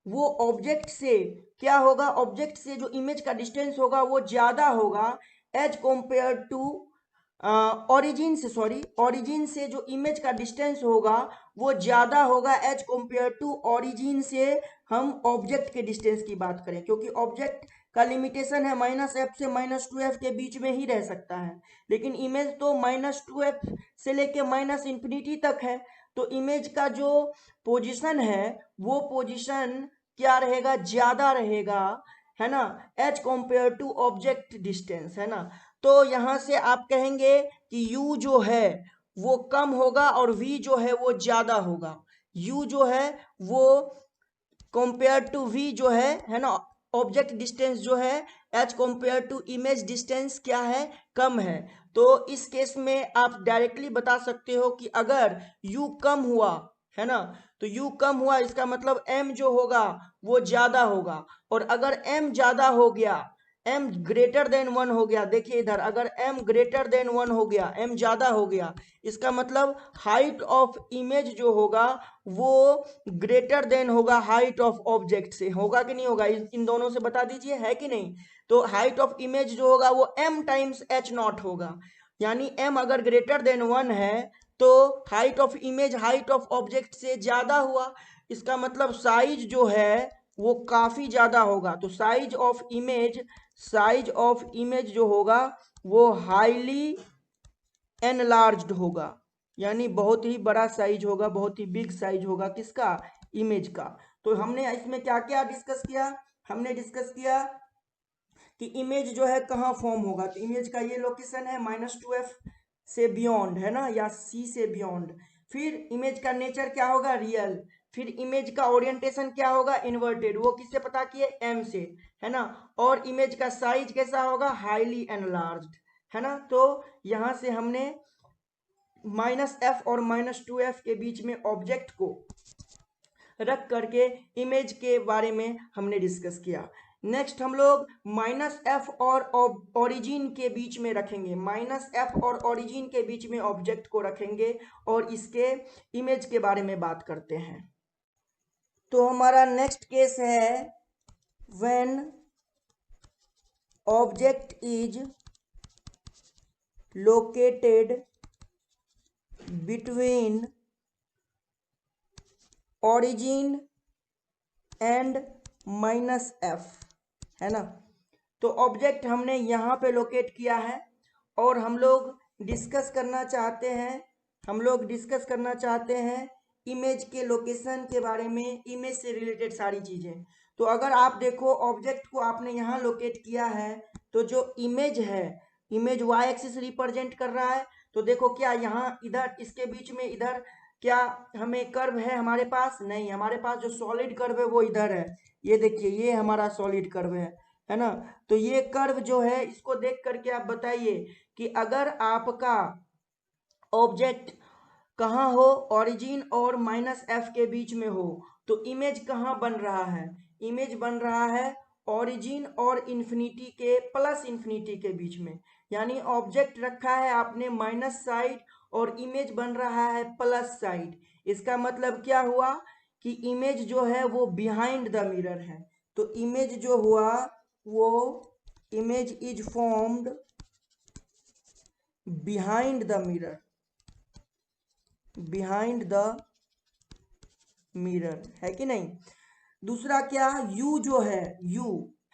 वो ऑब्जेक्ट से क्या होगा, ऑब्जेक्ट से जो इमेज का डिस्टेंस होगा वो ज्यादा होगा एज कंपेयर टू ऑरिजिन से, सॉरी, ऑरिजिन से जो इमेज का डिस्टेंस होगा वो ज्यादा होगा एज कंपेयर टू ऑरिजिन से हम ऑब्जेक्ट के डिस्टेंस की बात करें, क्योंकि ऑब्जेक्ट का लिमिटेशन है -f से -2f के बीच में ही रह सकता है, लेकिन इमेज तो -2f से लेके -इंफिनिटी तक है। तो इमेज का जो पोजीशन है वो पोजीशन क्या रहेगा, ज्यादा रहेगा, है ना, as compare to object distance, है ना। तो यहां से आप कहेंगे कि u जो है वो कम होगा और v जो है वो ज्यादा होगा। u जो है वो कंपेयर टू v जो है ना, ऑब्जेक्ट डिस्टेंस जो है as compare to image distance क्या है, कम है। तो इस केस में आप डायरेक्टली बता सकते हो कि अगर u कम हुआ, है ना, तो u कम हुआ इसका मतलब m जो होगा वो ज्यादा होगा। और अगर m ज्यादा हो गया, m ग्रेटर देन 1 हो गया, देखिए इधर, अगर m ग्रेटर देन 1 हो गया, m ज्यादा हो गया, इसका मतलब हाइट ऑफ इमेज जो होगा वो ग्रेटर देन होगा हाइट ऑफ ऑब्जेक्ट से। होगा कि नहीं होगा, इन दोनों से बता दीजिए, है कि नहीं। तो हाइट ऑफ इमेज जो होगा वो m टाइम्स h नॉट होगा, यानी m अगर ग्रेटर देन 1 है तो height of image height of object से ज्यादा हुआ, इसका मतलब साइज जो है वो काफी ज्यादा होगा। तो साइज ऑफ इमेज जो होगा वो हाईली एनलार्ज्ड होगा, यानी बहुत ही बड़ा साइज होगा, बहुत ही बिग साइज होगा, किसका, इमेज का। तो हमने इसमें क्या क्या डिस्कस किया, हमने डिस्कस किया कि इमेज जो है कहाँ फॉर्म होगा। तो इमेज का ये लोकेशन है -2f से बियॉन्ड, है ना, या c से बियॉन्ड। फिर इमेज का नेचर क्या होगा, रियल। फिर इमेज का ओरिएंटेशन क्या होगा, इन्वर्टेड, वो किससे पता किए, m से, है ना। और इमेज का साइज कैसा होगा, हाईली एनलार्ज्ड, है ना। तो यहां से हमने -f और -2f के बीच में ऑब्जेक्ट को रख करके इमेज के बारे में हमने डिस्कस किया। नेक्स्ट हम लोग -f और ओरिजिन के बीच में रखेंगे, -f और ओरिजिन के बीच में ऑब्जेक्ट को रखेंगे और इसके इमेज के बारे में बात करते हैं। तो हमारा नेक्स्ट केस है when object is located between origin and -f, है ना। तो ऑब्जेक्ट हमने यहाँ पे लोकेट किया है और हम लोग डिस्कस करना चाहते हैं इमेज के लोकेशन के बारे में, इमेज से रिलेटेड सारी चीज़ें। तो अगर आप देखो ऑब्जेक्ट को आपने यहाँ लोकेट किया है, तो जो इमेज है, इमेज y एक्सिस रिप्रेजेंट कर रहा है। तो देखो क्या यहाँ इधर इसके बीच में इधर क्या हमें कर्व है हमारे पास, नहीं, हमारे पास जो सॉलिड कर्व है वो इधर है। ये देखिए, ये हमारा सॉलिड कर्व है ना। तो ये कर्व जो है इसको देख करके आप बताइए कि अगर आपका ऑब्जेक्ट कहाँ हो, ओरिजिन और -f के बीच में हो, तो इमेज कहाँ बन रहा है, इमेज बन रहा है ओरिजिन और इन्फिनिटी के प्लस इन्फिनिटी के बीच में। यानी ऑब्जेक्ट रखा है आपने माइनस साइड और इमेज बन रहा है प्लस साइड। इसका मतलब क्या हुआ कि इमेज जो है वो बिहाइंड द मिरर है। तो इमेज जो हुआ वो image is formed behind the mirror, behind the mirror, है कि नहीं। दूसरा क्या, u जो है, u,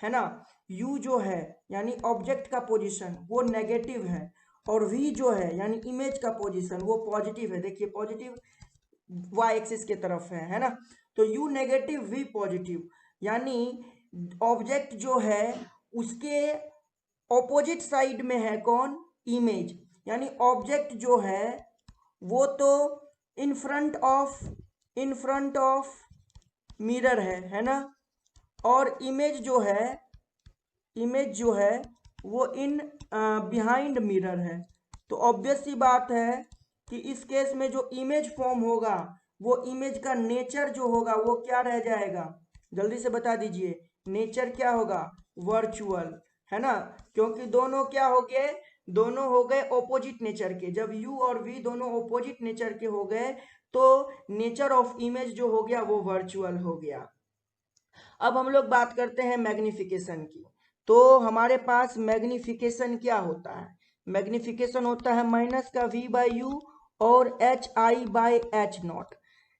है ना, u जो है यानी ऑब्जेक्ट का पोजीशन वो नेगेटिव है और v जो है यानी इमेज का पोजीशन वो पॉजिटिव है। देखिए पॉजिटिव y एक्सिस के तरफ है ना। तो u नेगेटिव v पॉजिटिव, यानी ऑब्जेक्ट जो है उसके ऑपोजिट साइड में है कौन, इमेज। यानी ऑब्जेक्ट जो है वो तो इन फ्रंट ऑफ मिरर है ना। और इमेज जो है वो इन बिहाइंड मिरर है। तो ऑब्वियस सी बात है कि इस केस में जो इमेज फॉर्म होगा वो इमेज का नेचर जो होगा वो क्या रह जाएगा, जल्दी से बता दीजिए, नेचर क्या होगा, वर्चुअल, है ना। क्योंकि दोनों क्या हो गए, दोनों हो गए ऑपोजिट नेचर के। जब u और v दोनों ऑपोजिट नेचर के हो गए तो नेचर ऑफ इमेज जो हो गया वो वर्चुअल हो गया। अब हम लोग बात करते हैं मैग्निफिकेशन की। तो हमारे पास मैग्निफिकेशन क्या होता है, मैग्निफिकेशन होता है -v/u और hi/h0।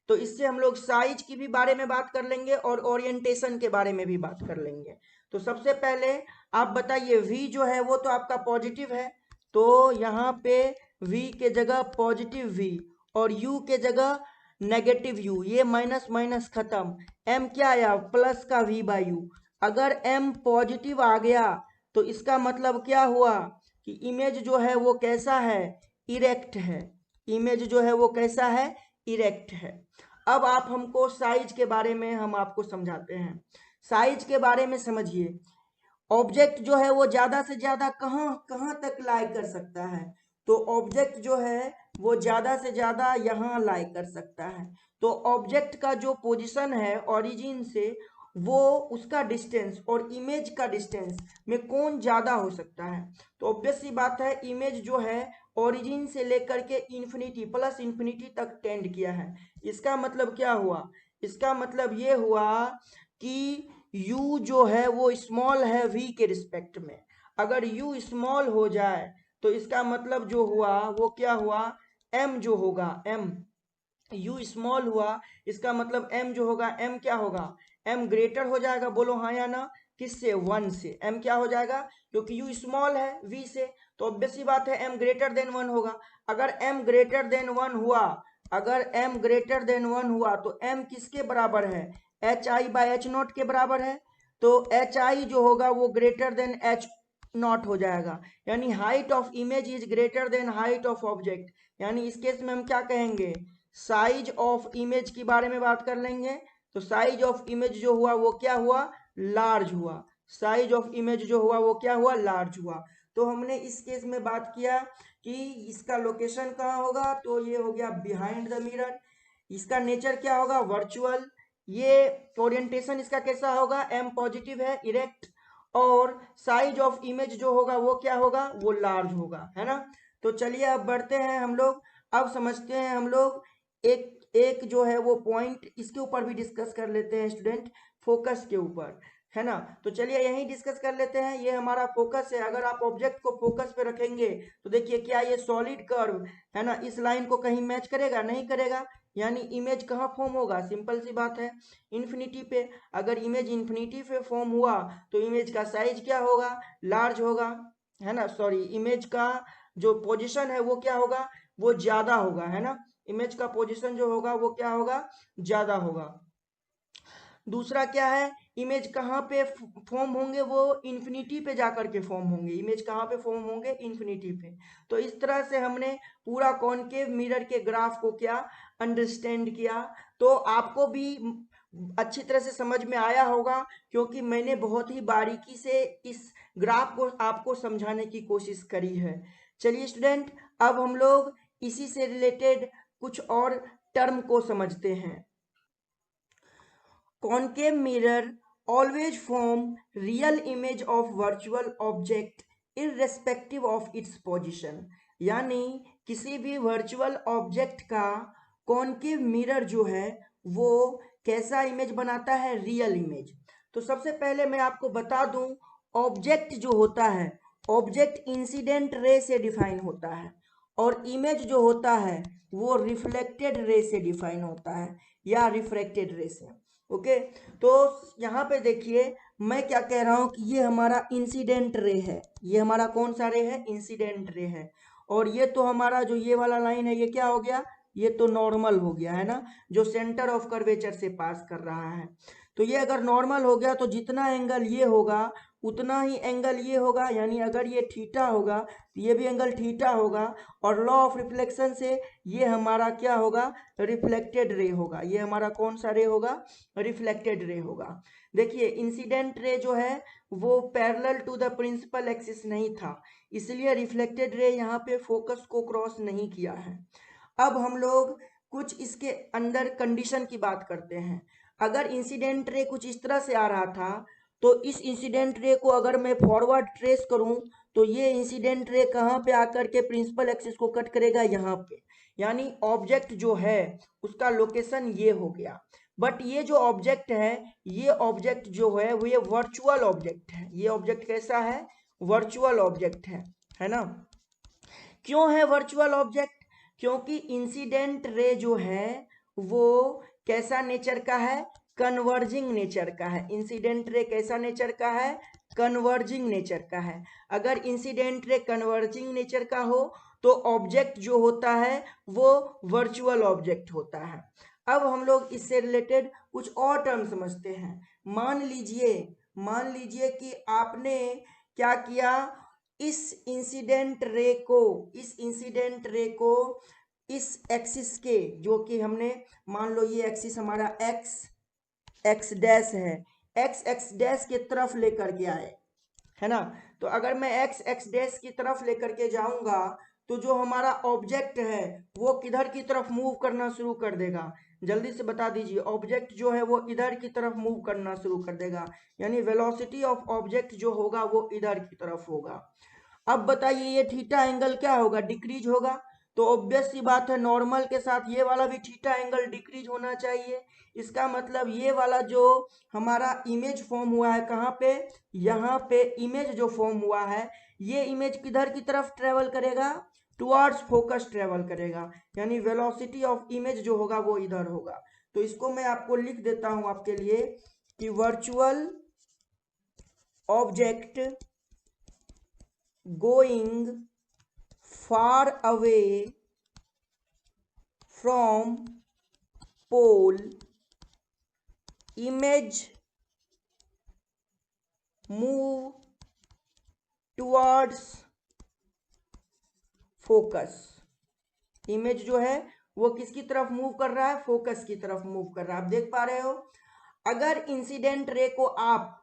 तो इससे हम लोग साइज की भी बारे में बात कर लेंगे और ओरिएंटेशन के बारे में भी बात कर लेंगे। तो सबसे पहले आप बताइए v जो है वो तो आपका पॉजिटिव है, तो यहाँ पे v के जगह पॉजिटिव v और u के जगह नेगेटिव u, ये माइनस माइनस खत्म, m क्या आया प्लस का v बाई यू। अगर m पॉजिटिव आ गया तो इसका मतलब क्या हुआ कि इमेज जो है वो कैसा है, इरेक्ट है। इमेज जो है वो कैसा है, इरेक्ट है। अब आप हमको साइज के बारे में हम आपको समझाते हैं। साइज के बारे में समझिए, ऑब्जेक्ट जो है वो ज्यादा से ज्यादा कहाँ कहाँ तक लाई कर सकता है, तो ऑब्जेक्ट जो है वो ज्यादा से ज्यादा यहाँ लाई कर सकता है। तो ऑब्जेक्ट का जो पोजीशन है ओरिजिन से, वो उसका डिस्टेंस और इमेज का डिस्टेंस में कौन ज्यादा हो सकता है, तो ऑब्वियस सी बात है इमेज जो है ओरिजिन से लेकर के इन्फिनिटी प्लस इन्फिनिटी तक टेंड किया है। इसका मतलब क्या हुआ, इसका मतलब ये हुआ कि u जो है वो स्मॉल है v के रिस्पेक्ट में। अगर u स्मॉल हो जाए तो इसका मतलब जो हुआ वो क्या हुआ, m जो होगा m, u स्मॉल हुआ इसका मतलब m जो होगा m क्या होगा, m ग्रेटर हो जाएगा, बोलो हाँ या ना, किससे, 1 से। m क्या हो जाएगा, क्योंकि u स्मॉल है v से, तो ऑब्वियस सी बात है m ग्रेटर देन 1 होगा। अगर m ग्रेटर देन 1 हुआ, अगर m ग्रेटर देन 1 हुआ तो m किसके बराबर है, H I by H not के बराबर है। तो एच आई जो होगा वो ग्रेटर देन एच नॉट हो जाएगा, यानी height of image is greater than height of object. यानी इस केस में हम क्या कहेंगे, साइज ऑफ इमेज के बारे में बात कर लेंगे। तो साइज ऑफ इमेज जो हुआ वो क्या हुआ, लार्ज हुआ। साइज ऑफ इमेज जो हुआ वो क्या हुआ, लार्ज हुआ। तो हमने इस केस में बात किया कि इसका लोकेशन कहाँ होगा, तो ये हो गया बिहाइंड द मिरर। इसका नेचर क्या होगा, वर्चुअल। ये ओरिएंटेशन इसका कैसा होगा, एम पॉजिटिव है, इरेक्ट। और साइज ऑफ इमेज जो होगा वो क्या होगा, वो लार्ज होगा, है ना। तो चलिए अब बढ़ते हैं हम लोग, अब समझते हैं हम लोग एक एक जो है वो पॉइंट, इसके ऊपर भी डिस्कस कर लेते हैं स्टूडेंट, फोकस के ऊपर, है ना। तो चलिए यहीं डिस्कस कर लेते हैं, ये हमारा फोकस है। अगर आप ऑब्जेक्ट को फोकस पे रखेंगे तो देखिए क्या ये सॉलिड कर्व है ना, इस लाइन को कहीं मैच करेगा, नहीं करेगा। यानी इमेज कहाँ फॉर्म होगा, सिंपल सी बात है, इन्फिनिटी पे। अगर इमेज इन्फिनिटी पे फॉर्म हुआ तो इमेज का साइज क्या होगा, लार्ज होगा, है ना। सॉरी, इमेज का जो पोजीशन है वो क्या होगा, वो ज्यादा होगा, है ना। इमेज का पोजीशन जो होगा वो क्या होगा, ज्यादा होगा। दूसरा क्या है, इमेज कहाँ पे फॉर्म होंगे, वो इन्फिनिटी पे जाकर के फॉर्म होंगे। इमेज कहाँ पे फॉर्म होंगे, इन्फिनिटी पे। तो इस तरह से हमने पूरा कॉनकेव मिरर के ग्राफ को क्या अंडरस्टैंड किया। तो आपको भी अच्छी तरह से समझ में आया होगा, क्योंकि मैंने बहुत ही बारीकी से इस ग्राफ को आपको समझाने की कोशिश करी है। चलिए स्टूडेंट, अब हम लोग इसी से रिलेटेड कुछ और टर्म को समझते हैं। Concave mirror always form real image of virtual object irrespective of its position। यानी किसी भी वर्चुअल ऑब्जेक्ट का कॉनकेव मिरर जो है वो कैसा इमेज बनाता है, रियल इमेज। तो सबसे पहले मैं आपको बता दूं, ऑब्जेक्ट जो होता है, ऑब्जेक्ट इंसिडेंट रे से डिफाइन होता है, और इमेज जो होता है वो रिफ्लेक्टेड रे से डिफाइन होता है, या रिफ्रैक्टेड रे से। ओके, तो यहाँ पे देखिए मैं क्या कह रहा हूँ कि ये हमारा इंसिडेंट रे है, ये हमारा कौन सा रे है, इंसिडेंट रे है। और ये तो हमारा जो ये वाला लाइन है ये क्या हो गया, ये तो नॉर्मल हो गया, है ना, जो सेंटर ऑफ कर्वेचर से पास कर रहा है। तो ये अगर नॉर्मल हो गया तो जितना एंगल ये होगा उतना ही एंगल ये होगा, यानी अगर ये थीटा होगा तो ये भी एंगल थीटा होगा। और लॉ ऑफ रिफ्लेक्शन से ये हमारा क्या होगा, रिफ्लेक्टेड रे होगा। ये हमारा कौन सा रे होगा, रिफ्लेक्टेड रे होगा। देखिए इंसिडेंट रे जो है वो parallel to the principal axis नहीं था, इसलिए रिफ्लेक्टेड रे यहाँ पे फोकस को क्रॉस नहीं किया है। अब हम लोग कुछ इसके अंदर कंडीशन की बात करते हैं। अगर इंसिडेंट रे कुछ इस तरह से आ रहा था, तो इस इंसिडेंट रे को अगर मैं फॉरवर्ड ट्रेस करूं तो ये इंसिडेंट रे कहाँ पे आकर के प्रिंसिपल एक्सिस को कट करेगा, यहाँ पे। यानी ऑब्जेक्ट जो है उसका लोकेशन ये हो गया। बट ये जो ऑब्जेक्ट है, ये ऑब्जेक्ट जो है वो ये वर्चुअल ऑब्जेक्ट है। ये ऑब्जेक्ट कैसा है, वर्चुअल ऑब्जेक्ट है ना। क्यों है वर्चुअल ऑब्जेक्ट, क्योंकि इंसिडेंट रे जो है वो कैसा नेचर का है, कन्वर्जिंग नेचर का है। इंसिडेंट रे कैसा नेचर का है? कन्वर्जिंग नेचर का है। अगर इंसिडेंट रे कन्वर्जिंग नेचर का हो तो ऑब्जेक्ट जो होता है वो वर्चुअल ऑब्जेक्ट होता है। अब हम लोग इससे रिलेटेड कुछ और टर्म समझते हैं। मान लीजिए कि आपने क्या किया, इस इंसिडेंट रे को इस एक्सिस के, जो कि हमने मान लो ये एक्सिस हमारा एक्स डैश है, एक्स डैश की तरफ लेकर के आए, है ना। तो अगर मैं एक्स डैश की तरफ लेकर के जाऊंगा तो जो हमारा ऑब्जेक्ट है वो किधर की तरफ मूव करना शुरू कर देगा? जल्दी से बता दीजिए। ऑब्जेक्ट जो है वो इधर की तरफ मूव करना शुरू कर देगा, यानी वेलोसिटी ऑफ ऑब्जेक्ट जो होगा वो इधर की तरफ होगा। अब बताइए ये थीटा एंगल क्या होगा? डिक्रीज होगा। तो ऑब्वियस सी बात है, नॉर्मल के साथ ये वाला भी थीटा एंगल डिक्रीज होना चाहिए। इसका मतलब ये वाला जो हमारा इमेज फॉर्म हुआ है, कहाँ पे? यहाँ पे इमेज जो फॉर्म हुआ है, ये इमेज किधर की तरफ ट्रेवल करेगा? टुवर्ड्स फोकस ट्रेवल करेगा, यानी वेलोसिटी ऑफ इमेज जो होगा वो इधर होगा। तो इसको मैं आपको लिख देता हूं आपके लिए कि virtual object going far away from pole, image move towards focus। Image जो है वो किसकी तरफ मूव कर रहा है? फोकस की तरफ मूव कर रहा है। आप देख पा रहे हो, अगर इंसिडेंट रे को आप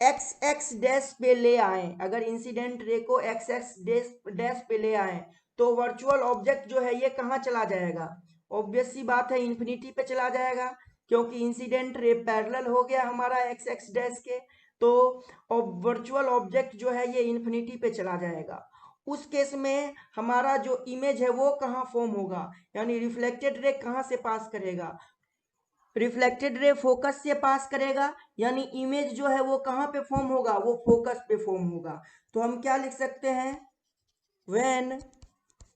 एक्स एक्स डैश पे ले आए, अगर इंसिडेंट रे को एक्स एक्स डैश पे ले आए तो वर्चुअल ऑब्जेक्ट जो है ये कहाँ चला जाएगा? ऑब्वियस सी बात है, इन्फिनिटी पे चला जाएगा, क्योंकि इंसिडेंट रे पैरेलल हो गया हमारा एक्स एक्स डैश के। तो वर्चुअल ऑब्जेक्ट जो है ये इन्फिनिटी पे चला जाएगा। उस केस में हमारा जो इमेज है वो कहाँ फॉर्म होगा, यानी रिफ्लेक्टेड रे कहाँ से पास करेगा? रिफ्लेक्टेड रे फोकस से पास करेगा, यानी इमेज जो है वो कहाँ पे फॉर्म होगा? वो फोकस पे फॉर्म होगा। तो हम क्या लिख सकते हैं? When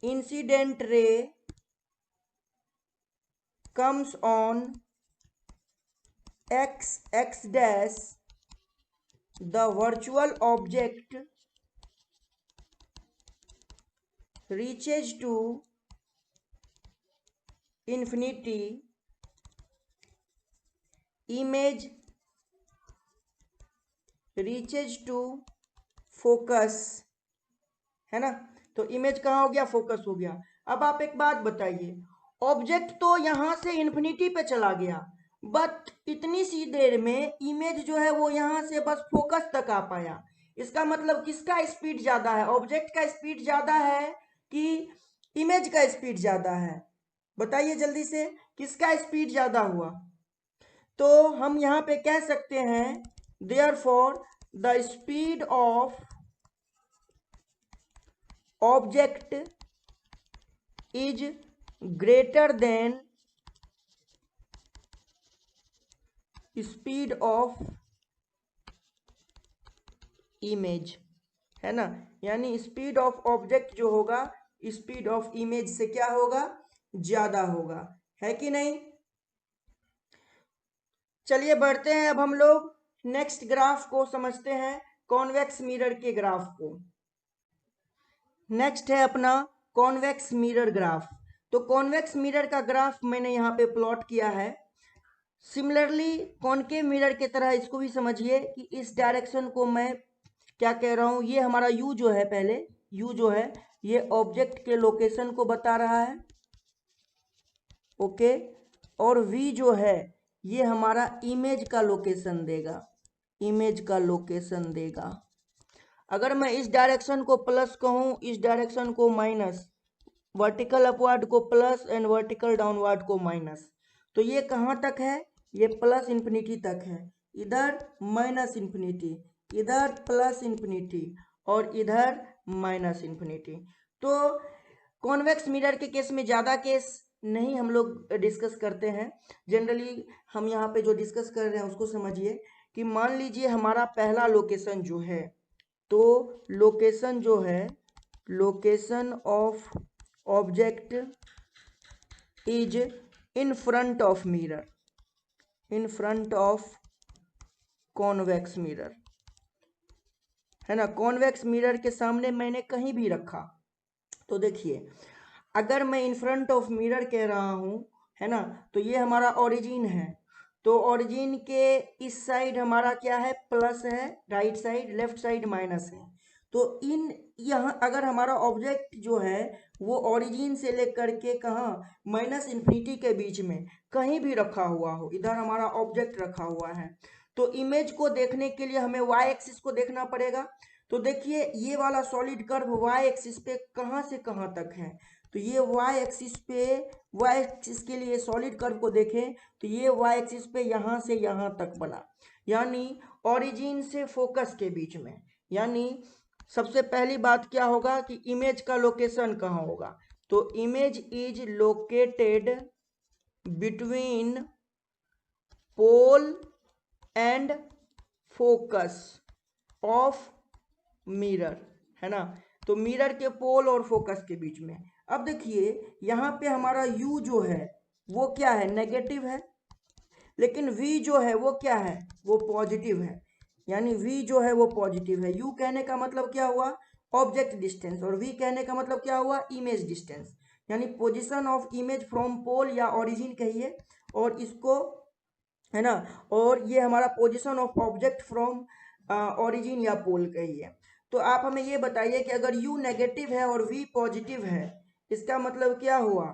incident ray comes on x x dash, the virtual object reaches to infinity, image reaches to focus, है ना। तो इमेज कहाँ हो गया? फोकस हो गया। अब आप एक बात बताइए, ऑब्जेक्ट तो यहां से इन्फिनिटी पे चला गया, बट इतनी सी देर में इमेज जो है वो यहां से बस फोकस तक आ पाया। इसका मतलब किसका स्पीड ज्यादा है? ऑब्जेक्ट का स्पीड ज्यादा है कि इमेज का स्पीड ज्यादा है? बताइए जल्दी से, किसका स्पीड ज्यादा हुआ? तो हम यहाँ पे कह सकते हैं therefore the speed of object is greater than speed of image, है ना। यानी स्पीड ऑफ ऑब्जेक्ट जो होगा स्पीड ऑफ इमेज से क्या होगा? ज्यादा होगा, है कि नहीं। चलिए बढ़ते हैं, अब हम लोग नेक्स्ट ग्राफ को समझते हैं, कॉन्वेक्स मिरर के ग्राफ को। नेक्स्ट है अपना कॉन्वेक्स मिरर ग्राफ। तो कॉन्वेक्स मिरर का ग्राफ मैंने यहाँ पे प्लॉट किया है। सिमिलरली कॉनकेव मिरर की तरह इसको भी समझिए कि इस डायरेक्शन को मैं क्या कह रहा हूँ, ये हमारा यू जो है, पहले यू जो है ये ऑब्जेक्ट के लोकेशन को बता रहा है, ओके। और वी जो है ये हमारा इमेज का लोकेशन देगा, इमेज का लोकेशन देगा। अगर मैं इस डायरेक्शन को प्लस कहूँ, इस डायरेक्शन को माइनस, वर्टिकल अपवर्ड को प्लस एंड वर्टिकल डाउनवर्ड को माइनस, तो ये कहाँ तक है? ये प्लस इन्फिनिटी तक है। इधर माइनस इन्फिनिटी, इधर प्लस इन्फिनिटी और इधर माइनस इन्फिनिटी। तो कॉन्वेक्स मिरर के केस में ज़्यादा केस नहीं हम लोग डिस्कस करते हैं। जनरली हम यहाँ पे जो डिस्कस कर रहे हैं उसको समझिए कि मान लीजिए हमारा पहला लोकेशन जो है, तो लोकेशन जो है, location of object is in front of mirror, in front of convex mirror, है ना। कॉन्वेक्स मिरर के सामने मैंने कहीं भी रखा, तो देखिए अगर मैं इन फ्रंट ऑफ मिरर कह रहा हूं, है ना, तो ये हमारा ओरिजिन है। तो ओरिजिन के इस साइड हमारा क्या है, प्लस है, right side, left side minus है। तो इन यहाँ अगर हमारा ऑब्जेक्ट जो है वो ओरिजिन से लेकर के कहाँ, माइनस इन्फिनिटी के बीच में कहीं भी रखा हुआ हो, इधर हमारा ऑब्जेक्ट रखा हुआ है, तो इमेज को देखने के लिए हमें वाई एक्सिस को देखना पड़ेगा। तो देखिए ये वाला सॉलिड कर्व वाई एक्सिस पे कहाँ से कहाँ तक है, तो ये वाई एक्सिस पे, वाई एक्सिस के लिए सॉलिड कर्व को देखें तो ये वाई एक्सिस पे यहाँ से यहाँ तक बना, यानी ओरिजिन से फोकस के बीच में। यानी सबसे पहली बात क्या होगा कि इमेज का लोकेशन कहाँ होगा, तो image is located between pole and focus of mirror, है ना। तो मिरर के पोल और फोकस के बीच में। अब देखिए यहाँ पे हमारा u जो है वो क्या है, नेगेटिव है, लेकिन v जो है वो क्या है, वो पॉजिटिव है। यानी v जो है वो पॉजिटिव है। u कहने का मतलब क्या हुआ, ऑब्जेक्ट डिस्टेंस, और v कहने का मतलब क्या हुआ, इमेज डिस्टेंस, यानी position of image from pole या ओरिजिन कहिए, और इसको, है ना, और ये हमारा position of object from origin या पोल कहिए। तो आप हमें ये बताइए कि अगर u नेगेटिव है और v पॉजिटिव है, इसका मतलब क्या हुआ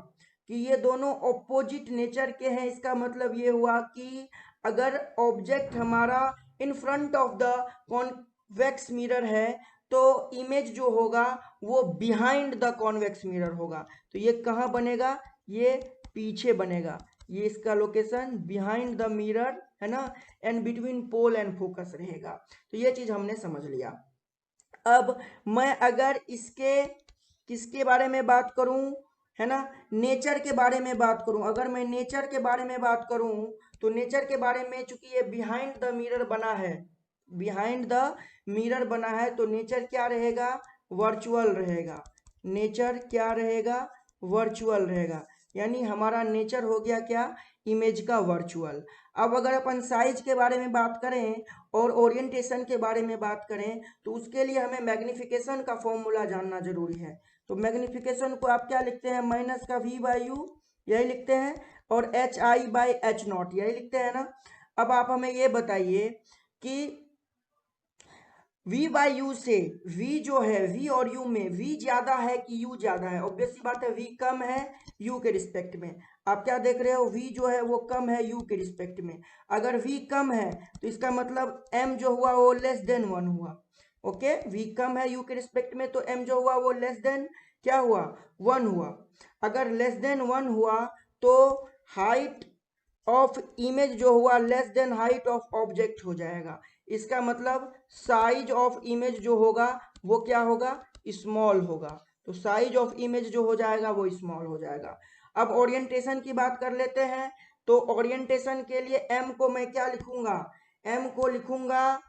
कि ये दोनों ऑपोजिट नेचर के हैं। इसका मतलब ये हुआ कि अगर ऑब्जेक्ट हमारा इन front of the convex mirror है तो इमेज जो होगा वो बिहाइंड द कॉन्वेक्स मिरर होगा। तो ये कहाँ बनेगा, ये पीछे बनेगा, ये इसका लोकेशन बिहाइंड द मिरर, है ना, and between pole and focus रहेगा। तो ये चीज हमने समझ लिया। अब मैं अगर इसके किसके बारे में बात करूं, है ना, नेचर के बारे में बात करूं, अगर मैं नेचर के बारे में बात करूं तो नेचर के बारे में, चूंकि ये बिहाइंड द मिरर बना है, बिहाइंड द मिरर बना है, तो नेचर क्या रहेगा, वर्चुअल रहेगा। नेचर क्या रहेगा, वर्चुअल रहेगा। यानी हमारा नेचर हो गया क्या, इमेज का वर्चुअल। अब अगर अपन साइज के बारे में बात करें और ओरिएंटेशन के बारे में बात करें तो उसके लिए हमें मैग्निफिकेशन का फॉर्मूला जानना जरूरी है। तो मैग्निफिकेशन को आप क्या लिखते हैं, माइनस का v बाई यू, यही लिखते हैं, और H I by H not, यही लिखते हैं ना। अब आप हमें ये बताइए कि v बाई यू से v जो है, v और u में v ज्यादा है कि u ज्यादा है, ऑब्वियस सी बात है v कम है u के रिस्पेक्ट में। आप क्या देख रहे हो, v जो है वो कम है u के रिस्पेक्ट में। अगर v कम है तो इसका मतलब m जो हुआ वो लेस देन 1 हुआ। ओके, v कम है u के रिस्पेक्ट में तो m जो हुआ वो लेस देन क्या हुआ, 1 हुआ। अगर लेस देन 1 हुआ तो हाइट ऑफ इमेज जो हुआ less than height of object हो जाएगा। इसका मतलब साइज ऑफ इमेज जो होगा वो क्या होगा, स्मॉल होगा। तो साइज ऑफ इमेज जो हो जाएगा वो स्मॉल हो जाएगा। अब ओरिएंटेशन की बात कर लेते हैं। तो ओरिएंटेशन के लिए m को मैं क्या लिखूंगा, m को लिखूंगा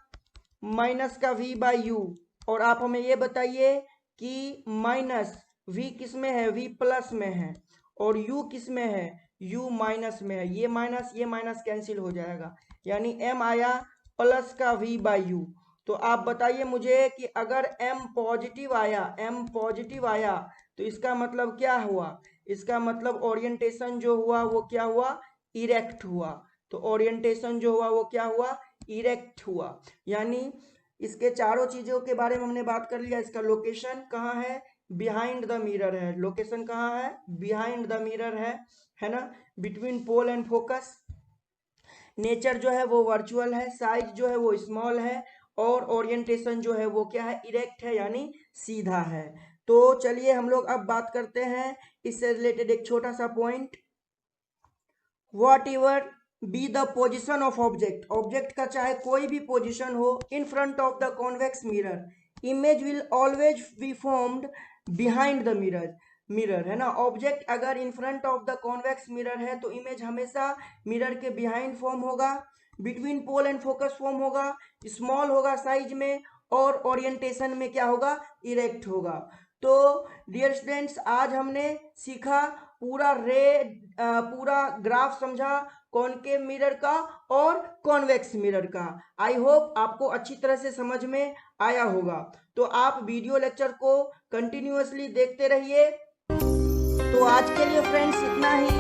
माइनस का v बाई यू। और आप हमें ये बताइए कि माइनस v किस में है, v प्लस में है, और u किस में है, u माइनस में है। ये माइनस कैंसिल हो जाएगा, यानी m आया प्लस का v बाई यू। तो आप बताइए मुझे कि अगर m पॉजिटिव आया, m पॉजिटिव आया तो इसका मतलब क्या हुआ, इसका मतलब ओरिएंटेशन जो हुआ वो क्या हुआ, इरेक्ट हुआ। तो ओरिएंटेशन जो हुआ वो क्या हुआ, इरेक्ट हुआ। यानी इसके चारों चीजों के बारे में हमने बात कर लिया। इसका लोकेशन कहाँ है, बिहाइंड द मिरर है। लोकेशन कहाँ है, बिहाइंड द मिरर है ना, between pole and focus. Nature जो है वो वर्चुअल है, साइज जो है वो स्मॉल है, और ओरिएंटेशन जो है वो क्या है, इरेक्ट है, यानी सीधा है। तो चलिए हम लोग अब बात करते हैं इससे रिलेटेड एक छोटा सा point. Whatever be the position of object, object का चाहे कोई भी पोजिशन हो in front of the convex mirror, image will always be formed behind the mirror, है ना। ऑब्जेक्ट अगर in front of the convex mirror है तो इमेज हमेशा मिरर के बिहाइंड फॉर्म होगा, between pole and focus form होगा, स्मॉल होगा साइज में, और ओरिएंटेशन में क्या होगा, इरेक्ट होगा। तो डियर स्टूडेंट्स आज हमने सीखा पूरा ग्राफ समझा कॉनकेव मिरर का और कॉन्वेक्स मिरर का। आई होप आपको अच्छी तरह से समझ में आया होगा। तो आप वीडियो लेक्चर को कंटिन्यूअसली देखते रहिए। तो आज के लिए फ्रेंड्स इतना ही।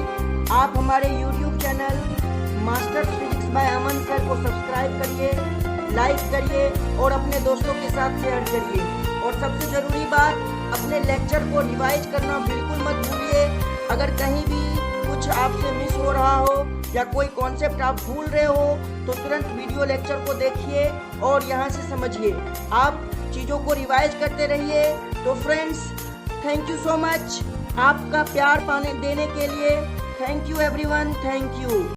आप हमारे YouTube channel Masters physics bye अमन सर को सब्सक्राइब करिए, लाइक करिए और अपने दोस्तों के साथ शेयर करिए। और सबसे ज़रूरी बात, अपने लेक्चर को रिवाइज करना बिल्कुल मत भूलिए। अगर कहीं भी कुछ आपसे मिस हो रहा हो या कोई कॉन्सेप्ट आप भूल रहे हो तो तुरंत वीडियो लेक्चर को देखिए और यहाँ से समझिए। आप चीज़ों को रिवाइज करते रहिए। तो friends, thank you so much आपका प्यार पाने देने के लिए। Thank you everyone, thank you.